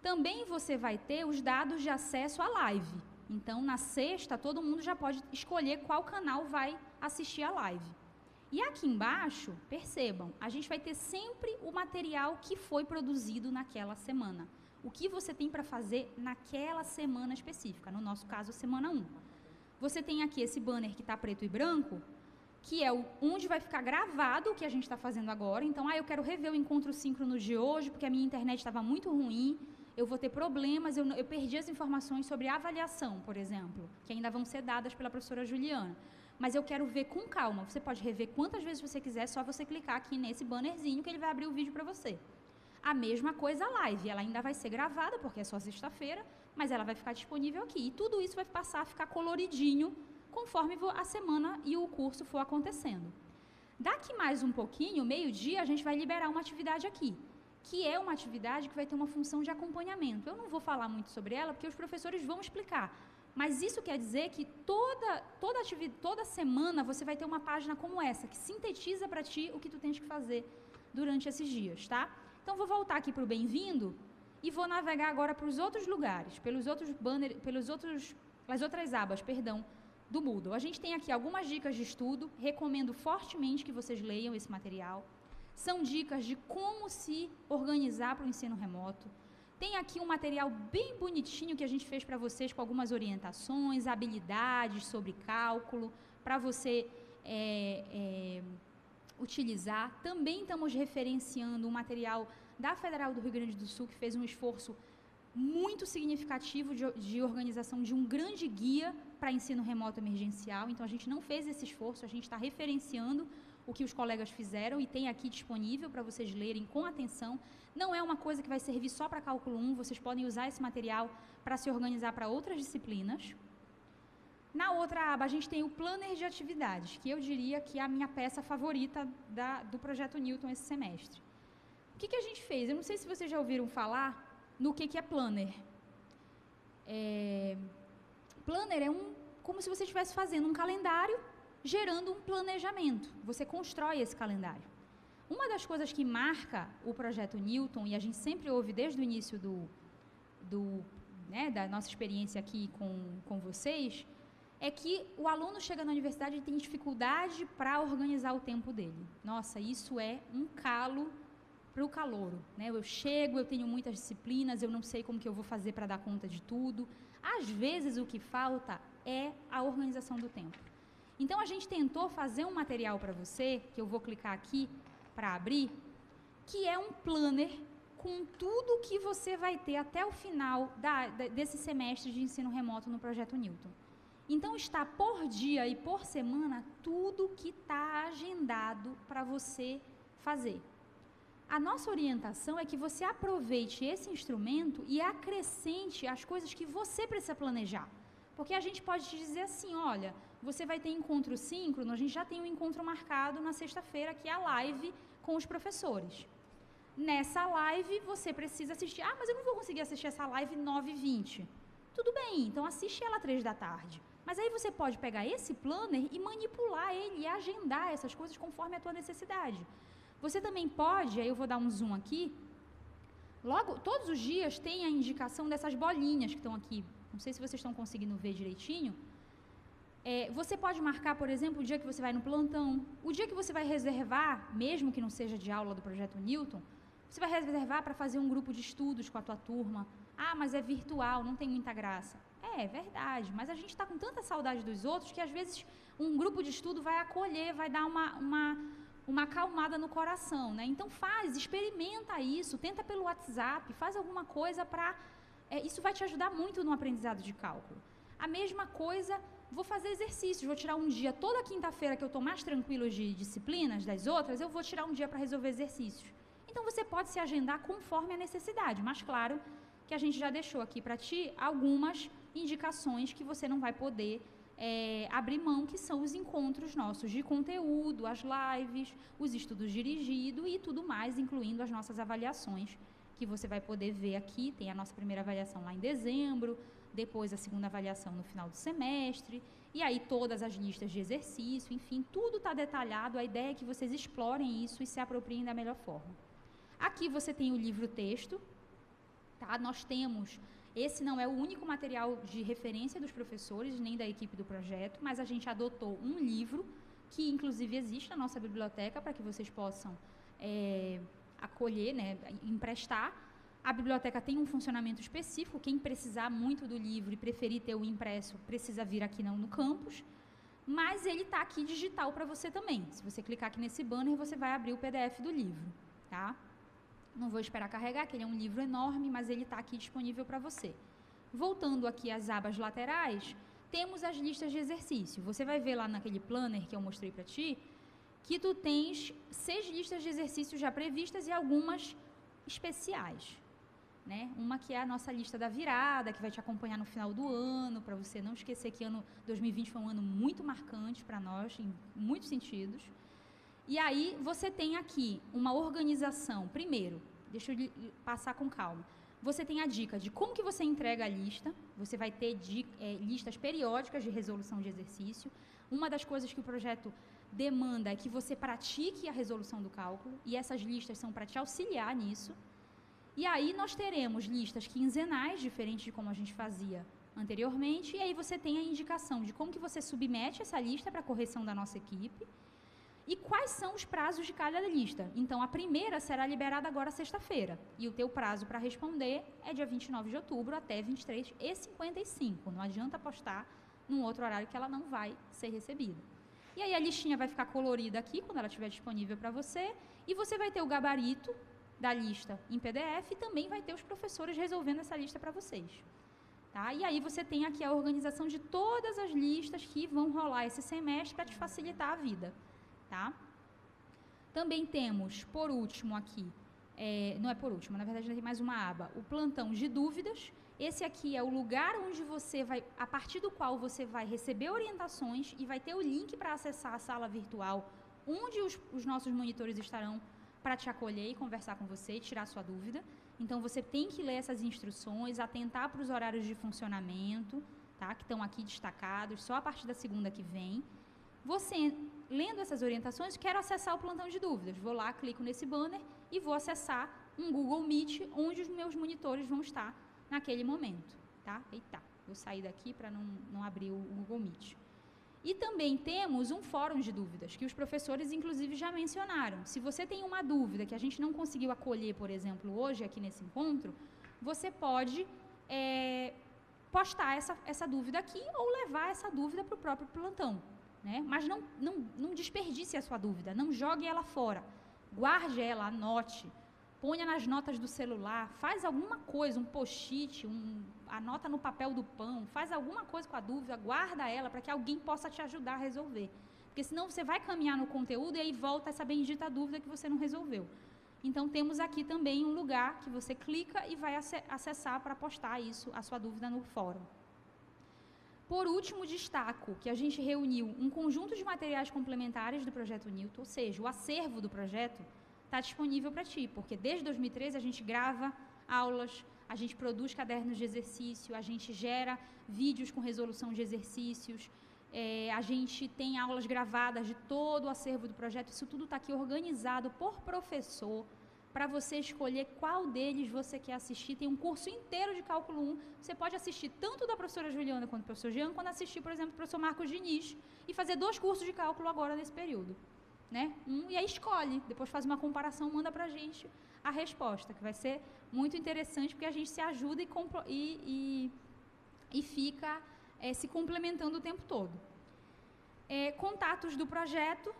Também você vai ter os dados de acesso à live. Então, na sexta, todo mundo já pode escolher qual canal vai assistir a live. E aqui embaixo, percebam, a gente vai ter sempre o material que foi produzido naquela semana. O que você tem para fazer naquela semana específica, no nosso caso, semana 1. Você tem aqui esse banner que está preto e branco, que é onde vai ficar gravado o que a gente está fazendo agora. Então, eu quero rever o encontro síncrono de hoje, porque a minha internet estava muito ruim, eu vou ter problemas, eu perdi as informações sobre a avaliação, por exemplo, que ainda vão ser dadas pela professora Juliana. Mas eu quero ver com calma. Você pode rever quantas vezes você quiser, só você clicar aqui nesse bannerzinho que ele vai abrir o vídeo para você. A mesma coisa a live, ela ainda vai ser gravada, porque é só sexta-feira, mas ela vai ficar disponível aqui. E tudo isso vai passar a ficar coloridinho, conforme a semana e o curso for acontecendo. Daqui mais um pouquinho, meio-dia, a gente vai liberar uma atividade aqui, que é uma atividade que vai ter uma função de acompanhamento. Eu não vou falar muito sobre ela, porque os professores vão explicar. Mas isso quer dizer que toda semana você vai ter uma página como essa, que sintetiza para ti o que tu tens que fazer durante esses dias, tá? Então, vou voltar aqui para o bem-vindo e vou navegar agora para os outros lugares, pelos outros banners, as outras abas, perdão, do Moodle. A gente tem aqui algumas dicas de estudo, recomendo fortemente que vocês leiam esse material. São dicas de como se organizar para o ensino remoto. Tem aqui um material bem bonitinho que a gente fez para vocês com algumas orientações, habilidades sobre cálculo, para você utilizar. Também estamos referenciando um material da Federal do Rio Grande do Sul, que fez um esforço muito significativo de organização de um grande guia para ensino remoto emergencial. Então, a gente não fez esse esforço, a gente está referenciando o que os colegas fizeram e tem aqui disponível para vocês lerem com atenção. Não é uma coisa que vai servir só para cálculo 1, vocês podem usar esse material para se organizar para outras disciplinas. Na outra aba, a gente tem o planner de atividades, que eu diria que é a minha peça favorita do Projeto Newton esse semestre. O que a gente fez? Eu não sei se vocês já ouviram falar no que é planner. Planner é como se você estivesse fazendo um calendário, gerando um planejamento. Você constrói esse calendário. Uma das coisas que marca o Projeto Newton, e a gente sempre ouve desde o início da nossa experiência aqui com vocês, é que o aluno chega na universidade e tem dificuldade para organizar o tempo dele. Nossa, isso é um calo para o calouro, né? Eu chego, eu tenho muitas disciplinas, eu não sei como que eu vou fazer para dar conta de tudo. Às vezes, o que falta é a organização do tempo. Então, a gente tentou fazer um material para você, que eu vou clicar aqui para abrir, que é um planner com tudo que você vai ter até o final desse semestre de ensino remoto no Projeto Newton. Então, está por dia e por semana tudo que está agendado para você fazer. A nossa orientação é que você aproveite esse instrumento e acrescente as coisas que você precisa planejar. Porque a gente pode te dizer assim, olha, você vai ter encontro síncrono, a gente já tem um encontro marcado na sexta-feira, que é a live com os professores. Nessa live, você precisa assistir. Ah, mas eu não vou conseguir assistir essa live 9h20. Tudo bem, então assiste ela 15h. Mas aí você pode pegar esse planner e manipular ele e agendar essas coisas conforme a tua necessidade. Você também pode, aí eu vou dar um zoom aqui, logo, todos os dias tem a indicação dessas bolinhas que estão aqui. Não sei se vocês estão conseguindo ver direitinho. Você pode marcar, por exemplo, o dia que você vai no plantão, o dia que você vai reservar, mesmo que não seja de aula do Projeto Newton, você vai reservar para fazer um grupo de estudos com a tua turma. Ah, mas é virtual, não tem muita graça. É verdade, mas a gente está com tanta saudade dos outros que às vezes um grupo de estudo vai acolher, vai dar uma acalmada no coração, né? Então experimenta isso, tenta pelo WhatsApp, faz alguma coisa para... isso vai te ajudar muito no aprendizado de cálculo. A mesma coisa, vou fazer exercícios, vou tirar um dia, toda quinta-feira que eu estou mais tranquilo de disciplinas das outras, eu vou tirar um dia para resolver exercícios. Então, você pode se agendar conforme a necessidade, mas claro que a gente já deixou aqui para ti algumas indicações que você não vai poder abrir mão, que são os encontros nossos de conteúdo, as lives, os estudos dirigidos e tudo mais, incluindo as nossas avaliações, que você vai poder ver aqui. Tem a nossa primeira avaliação lá em dezembro, depois a segunda avaliação no final do semestre, e aí todas as listas de exercício, enfim, tudo está detalhado. A ideia é que vocês explorem isso e se apropriem da melhor forma. Aqui você tem o livro-texto, tá? Nós temos... Esse não é o único material de referência dos professores, nem da equipe do projeto, mas a gente adotou um livro, que inclusive existe na nossa biblioteca, para que vocês possam acolher, né, emprestar. A biblioteca tem um funcionamento específico, quem precisar muito do livro e preferir ter o impresso, precisa vir aqui no campus, mas ele está aqui digital para você também. Se você clicar aqui nesse banner, você vai abrir o PDF do livro, tá? Não vou esperar carregar, que ele é um livro enorme, mas ele está aqui disponível para você. Voltando aqui às abas laterais, temos as listas de exercício. Você vai ver lá naquele planner que eu mostrei para ti, que tu tens 6 listas de exercícios já previstas e algumas especiais, né? Uma que é a nossa lista da virada, que vai te acompanhar no final do ano, para você não esquecer que ano 2020 foi um ano muito marcante para nós, em muitos sentidos. E aí você tem aqui uma organização. Primeiro, deixa eu passar com calma. Você tem a dica de como que você entrega a lista. Você vai ter listas periódicas de resolução de exercício. Uma das coisas que o projeto demanda é que você pratique a resolução do cálculo, e essas listas são para te auxiliar nisso. E aí nós teremos listas quinzenais, diferentes de como a gente fazia anteriormente, e aí você tem a indicação de como que você submete essa lista para correção da nossa equipe e quais são os prazos de cada lista. Então, a primeira será liberada agora sexta-feira, e o teu prazo para responder é dia 29 de outubro até 23h55. Não adianta postar num outro horário que ela não vai ser recebida. E aí a listinha vai ficar colorida aqui, quando ela estiver disponível para você, e você vai ter o gabarito da lista em PDF e também vai ter os professores resolvendo essa lista para vocês. Tá? E aí você tem aqui a organização de todas as listas que vão rolar esse semestre para te facilitar a vida. Tá? Também temos, por último aqui, não é por último, na verdade tem mais uma aba, o plantão de dúvidas. Esse aqui é o lugar onde você vai, a partir do qual você vai receber orientações e vai ter o link para acessar a sala virtual, onde os nossos monitores estarão para te acolher e conversar com você e tirar sua dúvida. Então, você tem que ler essas instruções, atentar para os horários de funcionamento, tá? Que estão aqui destacados, só a partir da segunda que vem. Você, lendo essas orientações, quero acessar o plantão de dúvidas. Vou lá, clico nesse banner e vou acessar um Google Meet, onde os meus monitores vão estar naquele momento, tá? Eita, vou sair daqui para não abrir o Google Meet. E também temos um fórum de dúvidas, que os professores, inclusive, já mencionaram. Se você tem uma dúvida que a gente não conseguiu acolher, por exemplo, hoje, aqui nesse encontro, você pode postar essa dúvida aqui ou levar essa dúvida para o próprio plantão, né? Mas não desperdice a sua dúvida, não jogue ela fora. Guarde ela, anote. Ponha nas notas do celular, faz alguma coisa, um post-it, anota no papel do pão, faz alguma coisa com a dúvida, guarda ela para que alguém possa te ajudar a resolver. Porque senão você vai caminhar no conteúdo e aí volta essa bendita dúvida que você não resolveu. Então, temos aqui também um lugar que você clica e vai acessar para postar isso, a sua dúvida no fórum. Por último, destaco que a gente reuniu um conjunto de materiais complementares do Projeto Newton, ou seja, o acervo do projeto está disponível para ti, porque desde 2013 a gente grava aulas, a gente produz cadernos de exercício, a gente gera vídeos com resolução de exercícios, a gente tem aulas gravadas de todo o acervo do projeto, isso tudo está aqui organizado por professor, para você escolher qual deles você quer assistir. Tem um curso inteiro de Cálculo 1, você pode assistir tanto da professora Juliana quanto do professor Jean, quando assistir, por exemplo, do professor Marcos Diniz, e fazer 2 cursos de cálculo agora nesse período. Né? E aí escolhe, depois faz uma comparação, manda para a gente a resposta, que vai ser muito interessante, porque a gente se ajuda e fica se complementando o tempo todo. Contatos do projeto,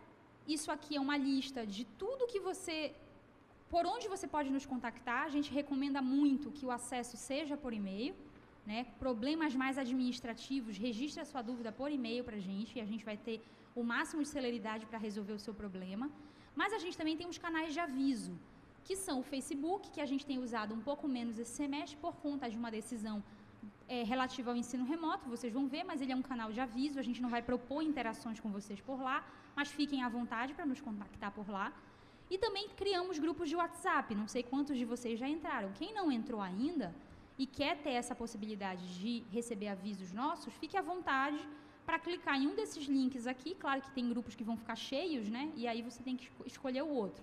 isso aqui é uma lista de tudo que por onde você pode nos contactar. A gente recomenda muito que o acesso seja por e-mail, né? Problemas mais administrativos, registre a sua dúvida por e-mail para a gente, e a gente vai ter o máximo de celeridade para resolver o seu problema. Mas a gente também tem uns canais de aviso, que são o Facebook, que a gente tem usado um pouco menos esse semestre por conta de uma decisão relativa ao ensino remoto, vocês vão ver, mas ele é um canal de aviso, a gente não vai propor interações com vocês por lá, mas fiquem à vontade para nos contactar por lá. E também criamos grupos de WhatsApp, não sei quantos de vocês já entraram. Quem não entrou ainda e quer ter essa possibilidade de receber avisos nossos, fique à vontade para clicar em um desses links aqui. Claro que tem grupos que vão ficar cheios, né? E aí você tem que escolher o outro.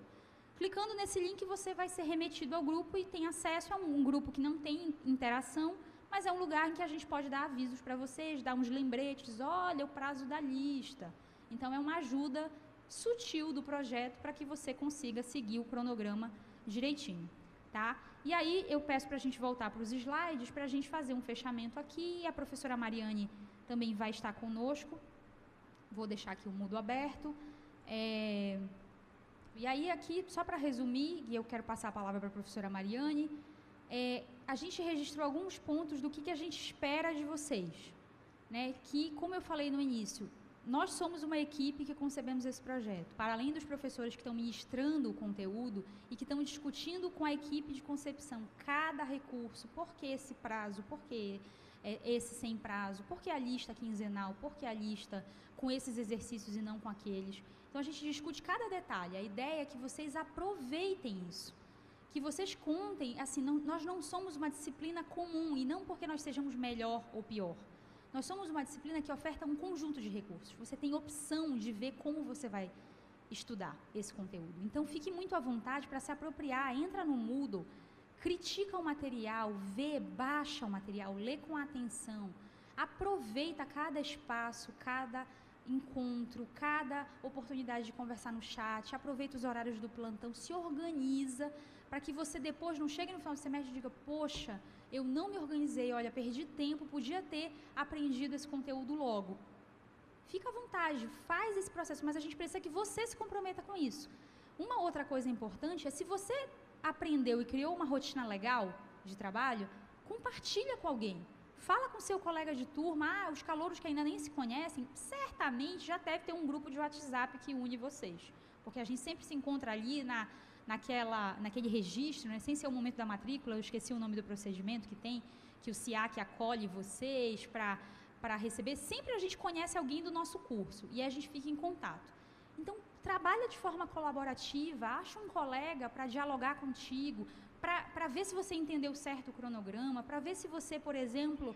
Clicando nesse link, você vai ser remetido ao grupo e tem acesso a um grupo que não tem interação, mas é um lugar em que a gente pode dar avisos para vocês, dar uns lembretes, olha o prazo da lista. Então, é uma ajuda sutil do projeto para que você consiga seguir o cronograma direitinho, tá? E aí, eu peço para a gente voltar para os slides, para a gente fazer um fechamento aqui, e a professora Mariane também vai estar conosco. Vou deixar aqui o mudo aberto. E aí, aqui, só para resumir, e eu quero passar a palavra para a professora Mariane, a gente registrou alguns pontos do que a gente espera de vocês, né? Que, como eu falei no início, nós somos uma equipe que concebemos esse projeto. Para além dos professores que estão ministrando o conteúdo e que estão discutindo com a equipe de concepção cada recurso, por que esse prazo, por que esse sem prazo? Por que a lista quinzenal? Por que a lista com esses exercícios e não com aqueles? Então, a gente discute cada detalhe. A ideia é que vocês aproveitem isso. Que vocês contem, assim, nós não somos uma disciplina comum, e não porque nós sejamos melhor ou pior. Nós somos uma disciplina que oferta um conjunto de recursos. Você tem opção de ver como você vai estudar esse conteúdo. Então, fique muito à vontade para se apropriar. Entra no Moodle, critica o material, vê, baixa o material, lê com atenção. Aproveita cada espaço, cada encontro, cada oportunidade de conversar no chat. Aproveita os horários do plantão, se organiza para que você depois não chegue no final do semestre e diga, poxa, eu não me organizei, olha, perdi tempo, podia ter aprendido esse conteúdo logo. Fica à vontade, faz esse processo, mas a gente precisa que você se comprometa com isso. Uma outra coisa importante é, se você aprendeu e criou uma rotina legal de trabalho, compartilha com alguém. Fala com seu colega de turma, os calouros que ainda nem se conhecem, certamente já deve ter um grupo de WhatsApp que une vocês. Porque a gente sempre se encontra ali naquele registro, né, sem ser o momento da matrícula, eu esqueci o nome do procedimento que tem, que o SIAC acolhe vocês para receber. Sempre a gente conhece alguém do nosso curso e a gente fica em contato. Então, trabalha de forma colaborativa, acha um colega para dialogar contigo, para ver se você entendeu certo o cronograma, para ver se você, por exemplo,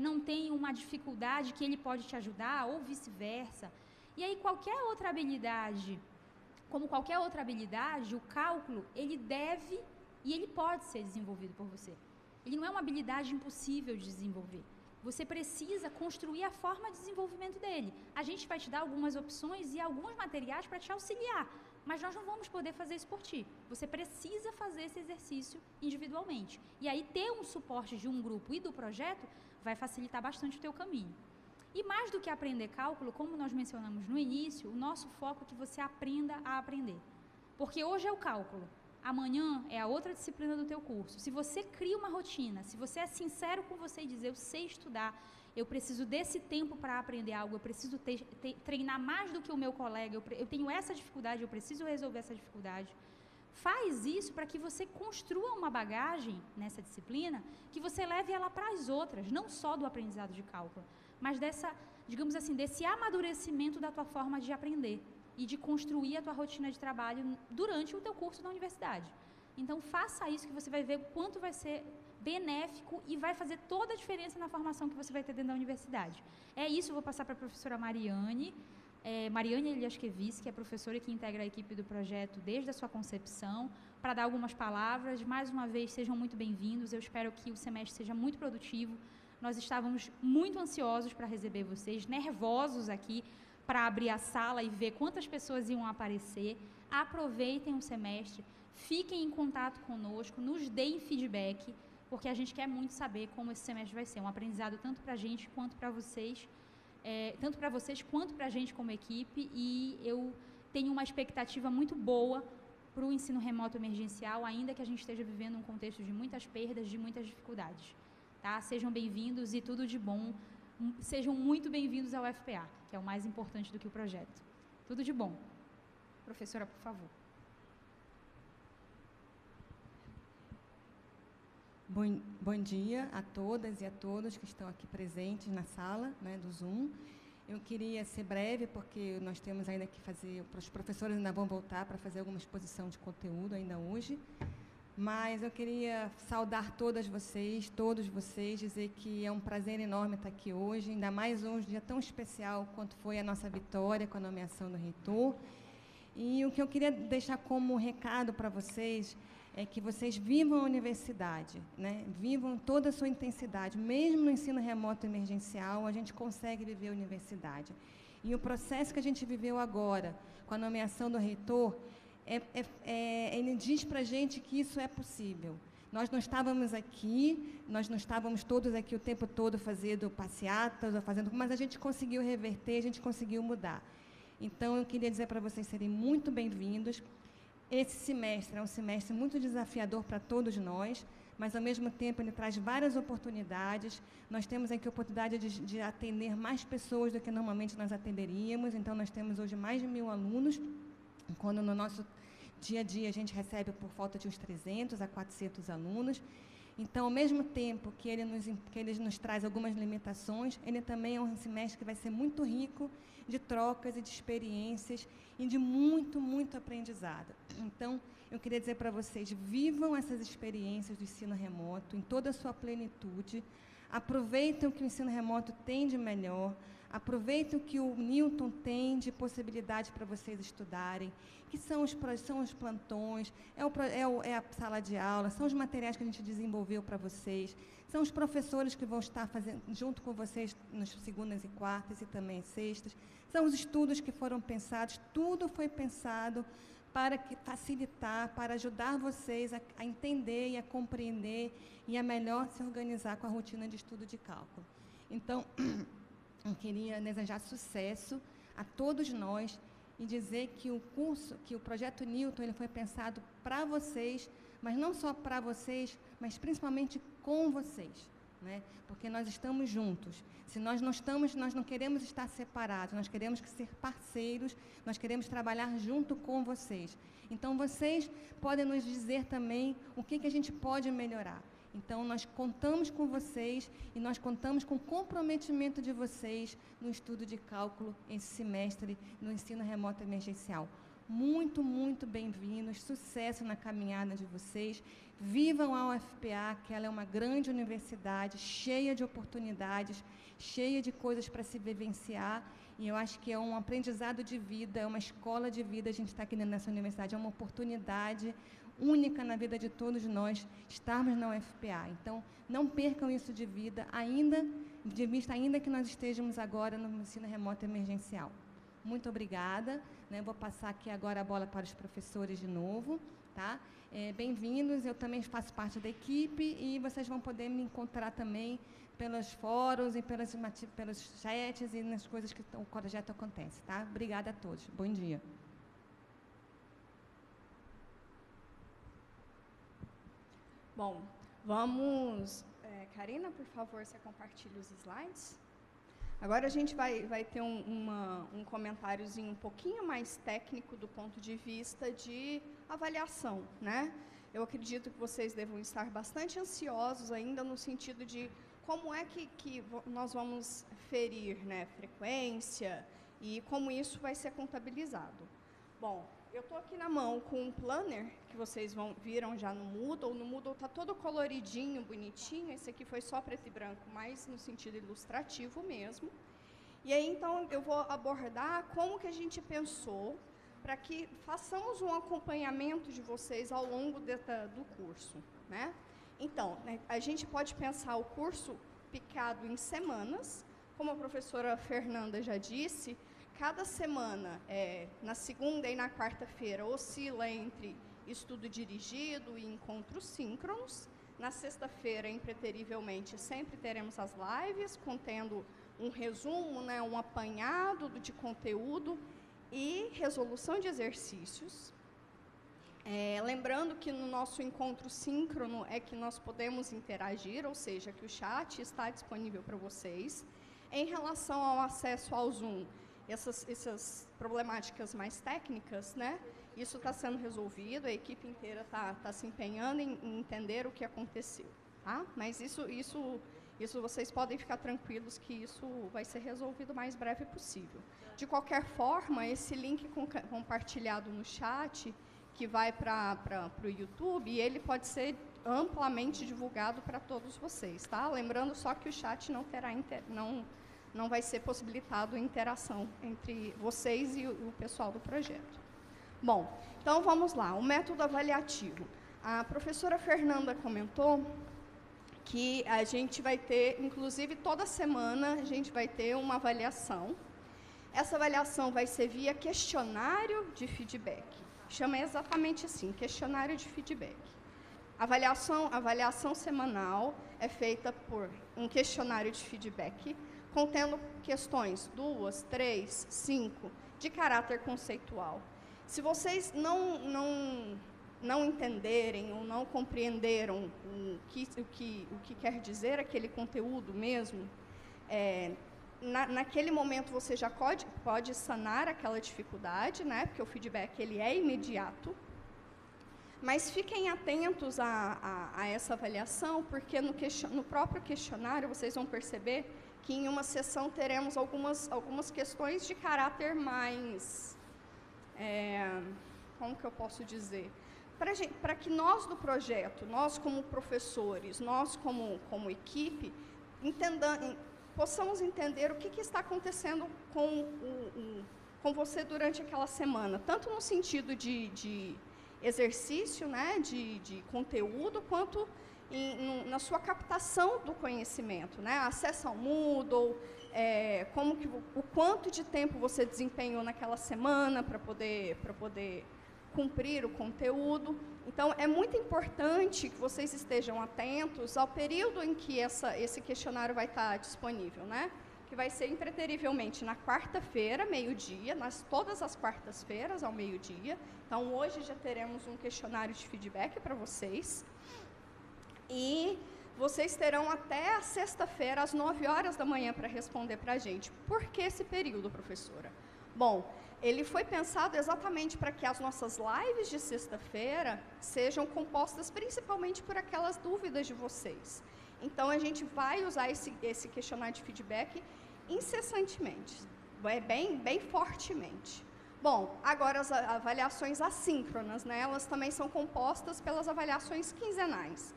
não tem uma dificuldade que ele pode te ajudar, ou vice-versa. E aí, como qualquer outra habilidade, o cálculo, ele deve e ele pode ser desenvolvido por você. Ele não é uma habilidade impossível de desenvolver. Você precisa construir a forma de desenvolvimento dele. A gente vai te dar algumas opções e alguns materiais para te auxiliar, mas nós não vamos poder fazer isso por ti. Você precisa fazer esse exercício individualmente. E aí, ter um suporte de um grupo e do projeto vai facilitar bastante o teu caminho. E mais do que aprender cálculo, como nós mencionamos no início, o nosso foco é que você aprenda a aprender. Porque hoje é o cálculo, amanhã é a outra disciplina do teu curso. Se você cria uma rotina, se você é sincero com você e dizer, eu sei estudar, eu preciso desse tempo para aprender algo, eu preciso treinar mais do que o meu colega, eu tenho essa dificuldade, eu preciso resolver essa dificuldade. Faz isso para que você construa uma bagagem nessa disciplina, que você leve ela para as outras, não só do aprendizado de cálculo, mas digamos assim, desse amadurecimento da tua forma de aprender e de construir a tua rotina de trabalho durante o teu curso na universidade. Então, faça isso que você vai ver o quanto vai ser benéfico e vai fazer toda a diferença na formação que você vai ter dentro da universidade. É isso, eu vou passar para a professora Mariane Eliaskevic, que é professora que integra a equipe do projeto desde a sua concepção, para dar algumas palavras. Mais uma vez, sejam muito bem-vindos. Eu espero que o semestre seja muito produtivo. Nós estávamos muito ansiosos para receber vocês, nervosos aqui para abrir a sala e ver quantas pessoas iam aparecer. Aproveitem o semestre, fiquem em contato conosco, nos deem feedback, porque a gente quer muito saber como esse semestre vai ser. Um aprendizado tanto para a gente quanto para vocês, quanto para a gente como equipe, e eu tenho uma expectativa muito boa para o ensino remoto emergencial, ainda que a gente esteja vivendo um contexto de muitas perdas, de muitas dificuldades. Tá? Sejam bem-vindos e tudo de bom. Sejam muito bem-vindos ao FPA, que é o mais importante do que o projeto. Tudo de bom. Professora, por favor. Bom dia a todas e a todos que estão aqui presentes na sala, né, do Zoom. Eu queria ser breve, porque nós temos ainda que fazer, os professores ainda vão voltar para fazer alguma exposição de conteúdo ainda hoje, mas eu queria saudar todos vocês, dizer que é um prazer enorme estar aqui hoje, ainda mais hoje, um dia tão especial quanto foi a nossa vitória com a nomeação do reitor. E o que eu queria deixar como recado para vocês é que vocês vivam a universidade, né? Vivam toda a sua intensidade. Mesmo no ensino remoto emergencial, a gente consegue viver a universidade. E o processo que a gente viveu agora, com a nomeação do reitor, ele diz para a gente que isso é possível. Nós não estávamos aqui, nós não estávamos todos aqui o tempo todo fazendo passeatas, mas a gente conseguiu reverter, a gente conseguiu mudar. Então, eu queria dizer para vocês serem muito bem-vindos. Esse semestre é um semestre muito desafiador para todos nós, mas, ao mesmo tempo, ele traz várias oportunidades. Nós temos aqui a oportunidade de atender mais pessoas do que normalmente nós atenderíamos. Então, nós temos hoje mais de 1.000 alunos, quando no nosso dia a dia a gente recebe por volta de uns 300 a 400 alunos. Então, ao mesmo tempo que ele nos traz algumas limitações, ele também é um semestre que vai ser muito rico de trocas e de experiências e de muito, muito aprendizado. Então, eu queria dizer para vocês, vivam essas experiências do ensino remoto em toda a sua plenitude, aproveitem o que o ensino remoto tem de melhor, aproveitem o que o Newton tem de possibilidade para vocês estudarem, que são os plantões, é a sala de aula, são os materiais que a gente desenvolveu para vocês, são os professores que vão estar fazendo junto com vocês nas segundas e quartas e também sextas, são os estudos que foram pensados, tudo foi pensado para facilitar, para ajudar vocês a entender e a compreender e a melhor se organizar com a rotina de estudo de cálculo. Então, eu queria desejar sucesso a todos nós e dizer que o projeto Newton, ele foi pensado para vocês, mas não só para vocês, mas principalmente com vocês, né? Porque nós estamos juntos. Se nós não estamos, nós não queremos estar separados, nós queremos ser parceiros, nós queremos trabalhar junto com vocês. Então, vocês podem nos dizer também o que a gente pode melhorar. Então, nós contamos com vocês e nós contamos com o comprometimento de vocês no estudo de cálculo esse semestre no ensino remoto emergencial. Muito, muito bem-vindos, sucesso na caminhada de vocês. Vivam a UFPA, que ela é uma grande universidade, cheia de oportunidades, cheia de coisas para se vivenciar, e eu acho que é um aprendizado de vida, é uma escola de vida, a gente está aqui dentro dessa universidade, é uma oportunidade única na vida de todos nós estarmos na UFPA. Então, não percam isso de vista, ainda que nós estejamos agora no ensino remoto emergencial. Muito obrigada, né? Vou passar aqui agora a bola para os professores de novo, tá? Bem-vindos, eu também faço parte da equipe e vocês vão poder me encontrar também pelos fóruns e pelos chats e nas coisas que o projeto acontece, tá? Obrigada a todos. Bom dia. Bom, vamos... Karina, por favor, você compartilha os slides. Agora a gente vai ter um comentáriozinho um pouquinho mais técnico do ponto de vista de avaliação, né? Eu acredito que vocês devam estar bastante ansiosos ainda no sentido de como é que nós vamos ferir, né, frequência e como isso vai ser contabilizado. Bom, eu estou aqui na mão com um planner, que vocês viram já no Moodle. No Moodle está todo coloridinho, bonitinho. Esse aqui foi só preto e branco, mas no sentido ilustrativo mesmo. E aí, então, eu vou abordar como que a gente pensou para que façamos um acompanhamento de vocês ao longo do curso, né? Então, né, a gente pode pensar o curso picado em semanas. Como a professora Fernanda já disse, cada semana, na segunda e na quarta-feira, oscila entre estudo dirigido e encontros síncronos. Na sexta-feira, impreterivelmente, sempre teremos as lives, contendo um resumo, né, um apanhado de conteúdo e resolução de exercícios. Lembrando que no nosso encontro síncrono é que nós podemos interagir, ou seja, que o chat está disponível para vocês. Em relação ao acesso ao Zoom, essas problemáticas mais técnicas, né? Isso está sendo resolvido, a equipe inteira está se empenhando em entender o que aconteceu, tá? Mas isso vocês podem ficar tranquilos que isso vai ser resolvido o mais breve possível. De qualquer forma, esse link compartilhado no chat, que vai para o YouTube, ele pode ser amplamente divulgado para todos vocês, tá? Lembrando só que o chat não vai ser possibilitado interação entre vocês e o pessoal do projeto. Bom, então vamos lá, o método avaliativo. A professora Fernanda comentou que a gente vai ter, inclusive toda semana, a gente vai ter uma avaliação. Essa avaliação vai ser via questionário de feedback. Chama exatamente assim, questionário de feedback. A avaliação semanal é feita por um questionário de feedback, contendo questões 2, 3, 5, de caráter conceitual. Se vocês não entenderem ou não compreenderam o que quer dizer aquele conteúdo mesmo, naquele momento você já pode sanar aquela dificuldade, né? Porque o feedback ele é imediato. Mas fiquem atentos a essa avaliação, porque no próprio questionário vocês vão perceber que em uma sessão teremos algumas questões de caráter mais, como que eu posso dizer? Para que nós do projeto, nós como professores, nós como equipe, possamos entender o que está acontecendo com você durante aquela semana, tanto no sentido de exercício, né, de conteúdo, quanto na sua captação do conhecimento, né, acesso ao Moodle, o quanto de tempo você desempenhou naquela semana para poder cumprir o conteúdo. Então, é muito importante que vocês estejam atentos ao período em que esse questionário vai estar disponível, né? Que vai ser impreterivelmente na quarta-feira, meio-dia, todas as quartas-feiras ao meio-dia. Então, hoje já teremos um questionário de feedback para vocês. E vocês terão até a sexta-feira, às 9 horas da manhã, para responder para a gente. Por que esse período, professora? Bom, ele foi pensado exatamente para que as nossas lives de sexta-feira sejam compostas principalmente por aquelas dúvidas de vocês. Então, a gente vai usar esse questionário de feedback incessantemente, bem fortemente. Bom, agora as avaliações assíncronas, né, elas também são compostas pelas avaliações quinzenais.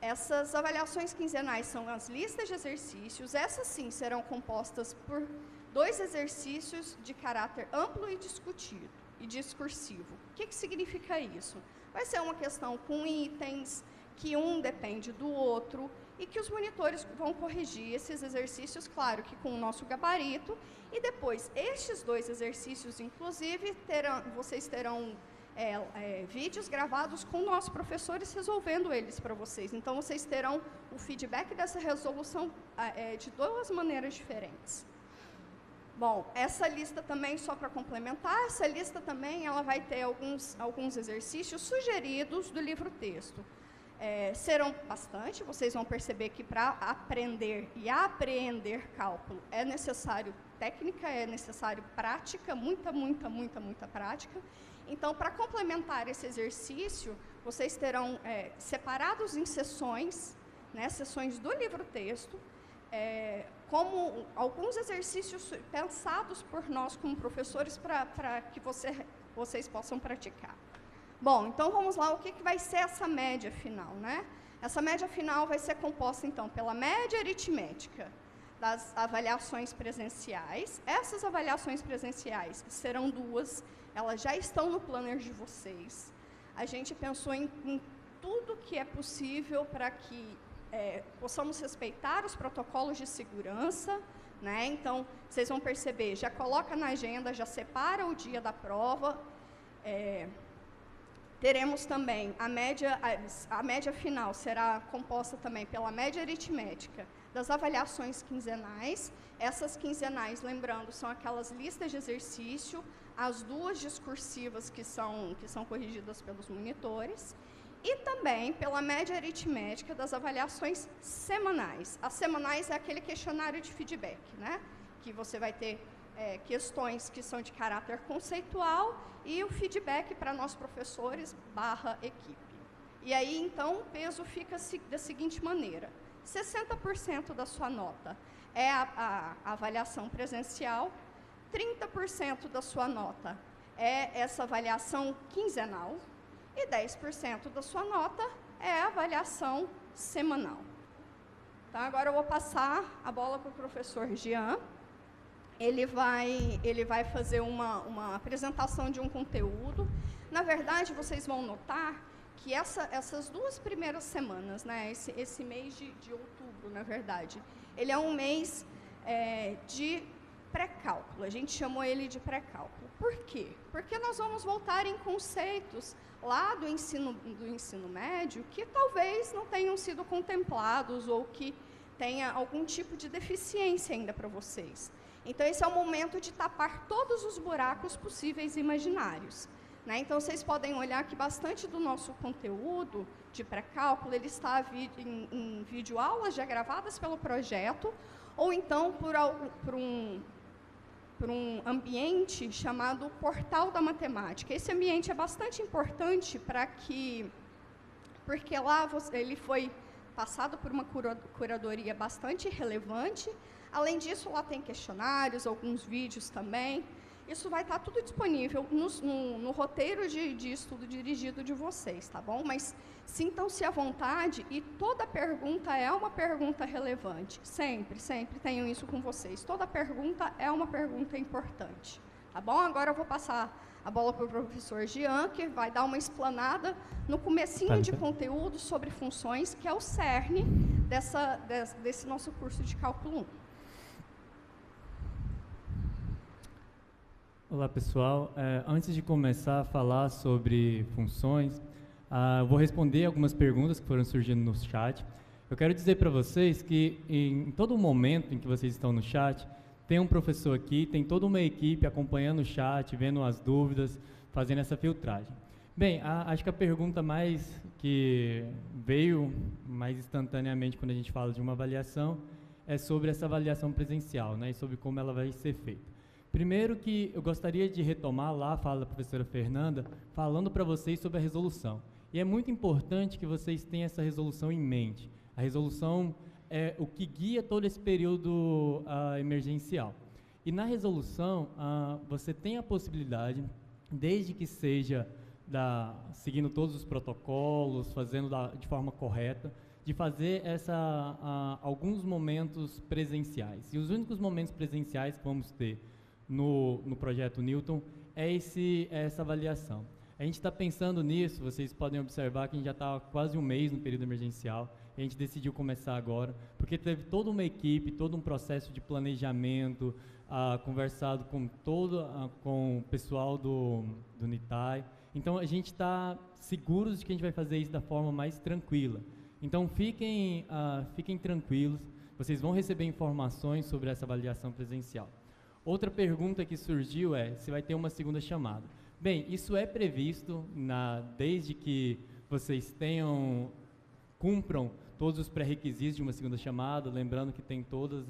Essas avaliações quinzenais são as listas de exercícios, essas sim serão compostas por 2 exercícios de caráter amplo e discursivo. O que significa isso? Vai ser uma questão com itens, que um depende do outro, e que os monitores vão corrigir esses exercícios, claro que com o nosso gabarito, e depois, estes 2 exercícios, inclusive, vocês terão vídeos gravados com nossos professores resolvendo eles para vocês. Então, vocês terão o feedback dessa resolução de 2 maneiras diferentes. Bom, essa lista também, só para complementar, essa lista também ela vai ter alguns exercícios sugeridos do livro-texto. Serão bastante, vocês vão perceber que para aprender e apreender cálculo é necessário técnica, é necessário prática, muita prática. Então, para complementar esse exercício, vocês terão separados em sessões, né, sessões do livro-texto, como alguns exercícios pensados por nós como professores para que vocês possam praticar. Bom, então vamos lá, o que vai ser essa média final, né? Essa média final vai ser composta, então, pela média aritmética das avaliações presenciais. Essas avaliações presenciais serão 2, elas já estão no planner de vocês. A gente pensou em tudo que é possível para que possamos respeitar os protocolos de segurança, né? Então, vocês vão perceber, já coloca na agenda, já separa o dia da prova. Teremos também a média final será composta também pela média aritmética das avaliações quinzenais. Essas quinzenais, lembrando, são aquelas listas de exercício, as 2 discursivas que são corrigidas pelos monitores, e também pela média aritmética das avaliações semanais. As semanais é aquele questionário de feedback, né? Que você vai ter questões que são de caráter conceitual e o feedback para nós professores / equipe. E aí, então, o peso fica da seguinte maneira: 60% da sua nota é a avaliação presencial, 30% da sua nota é essa avaliação quinzenal, e 10% da sua nota é a avaliação semanal. Então, agora eu vou passar a bola para o professor Jean. Ele vai fazer uma apresentação de um conteúdo. Na verdade, vocês vão notar que essas 2 primeiras semanas, né, esse mês de outubro, na verdade, ele é um mês de pré-cálculo. A gente chamou ele de pré-cálculo. Por quê? Porque nós vamos voltar em conceitos lá do ensino médio que talvez não tenham sido contemplados ou que tenha algum tipo de deficiência ainda para vocês. Então, esse é o momento de tapar todos os buracos possíveis e imaginários, né? Então, vocês podem olhar que bastante do nosso conteúdo de pré-cálculo, ele está em videoaulas já gravadas pelo projeto, ou então por ambiente chamado Portal da Matemática. Esse ambiente é bastante importante porque lá ele foi passado por uma curadoria bastante relevante. Além disso, lá tem questionários, alguns vídeos também. Isso vai estar tudo disponível no roteiro de estudo dirigido de vocês, tá bom? Mas sintam-se à vontade e toda pergunta é uma pergunta relevante. Sempre, sempre tenham isso com vocês. Toda pergunta é uma pergunta importante, tá bom? Agora eu vou passar a bola para o professor Jean, que vai dar uma explanada no comecinho de conteúdo sobre funções, que é o cerne desse nosso curso de Cálculo 1. Olá, pessoal. Antes de começar a falar sobre funções, eu vou responder algumas perguntas que foram surgindo no chat. Eu quero dizer para vocês que em todo momento em que vocês estão no chat, tem um professor aqui, tem toda uma equipe acompanhando o chat, vendo as dúvidas, fazendo essa filtragem. Bem, acho que a pergunta que veio mais instantaneamente quando a gente fala de uma avaliação é sobre essa avaliação presencial, né, e sobre como ela vai ser feita. Primeiro que eu gostaria de retomar lá a fala da professora Fernanda, falando para vocês sobre a resolução. E é muito importante que vocês tenham essa resolução em mente. A resolução é o que guia todo esse período emergencial. E na resolução, você tem a possibilidade, desde que seja seguindo todos os protocolos, fazendo de forma correta, de fazer alguns momentos presenciais. E os únicos momentos presenciais que vamos ter no projeto Newton é essa avaliação. A gente está pensando nisso, vocês podem observar que a gente já está com um mês no período emergencial, e a gente decidiu começar agora, porque teve toda uma equipe, todo um processo de planejamento, conversado com o pessoal do NITAI. Então, a gente está seguros de que a gente vai fazer isso da forma mais tranquila. Então, fiquem tranquilos, vocês vão receber informações sobre essa avaliação presencial. Outra pergunta que surgiu é se vai ter uma segunda chamada. Bem, isso é previsto desde que vocês cumpram todos os pré-requisitos de uma segunda chamada, lembrando que tem todo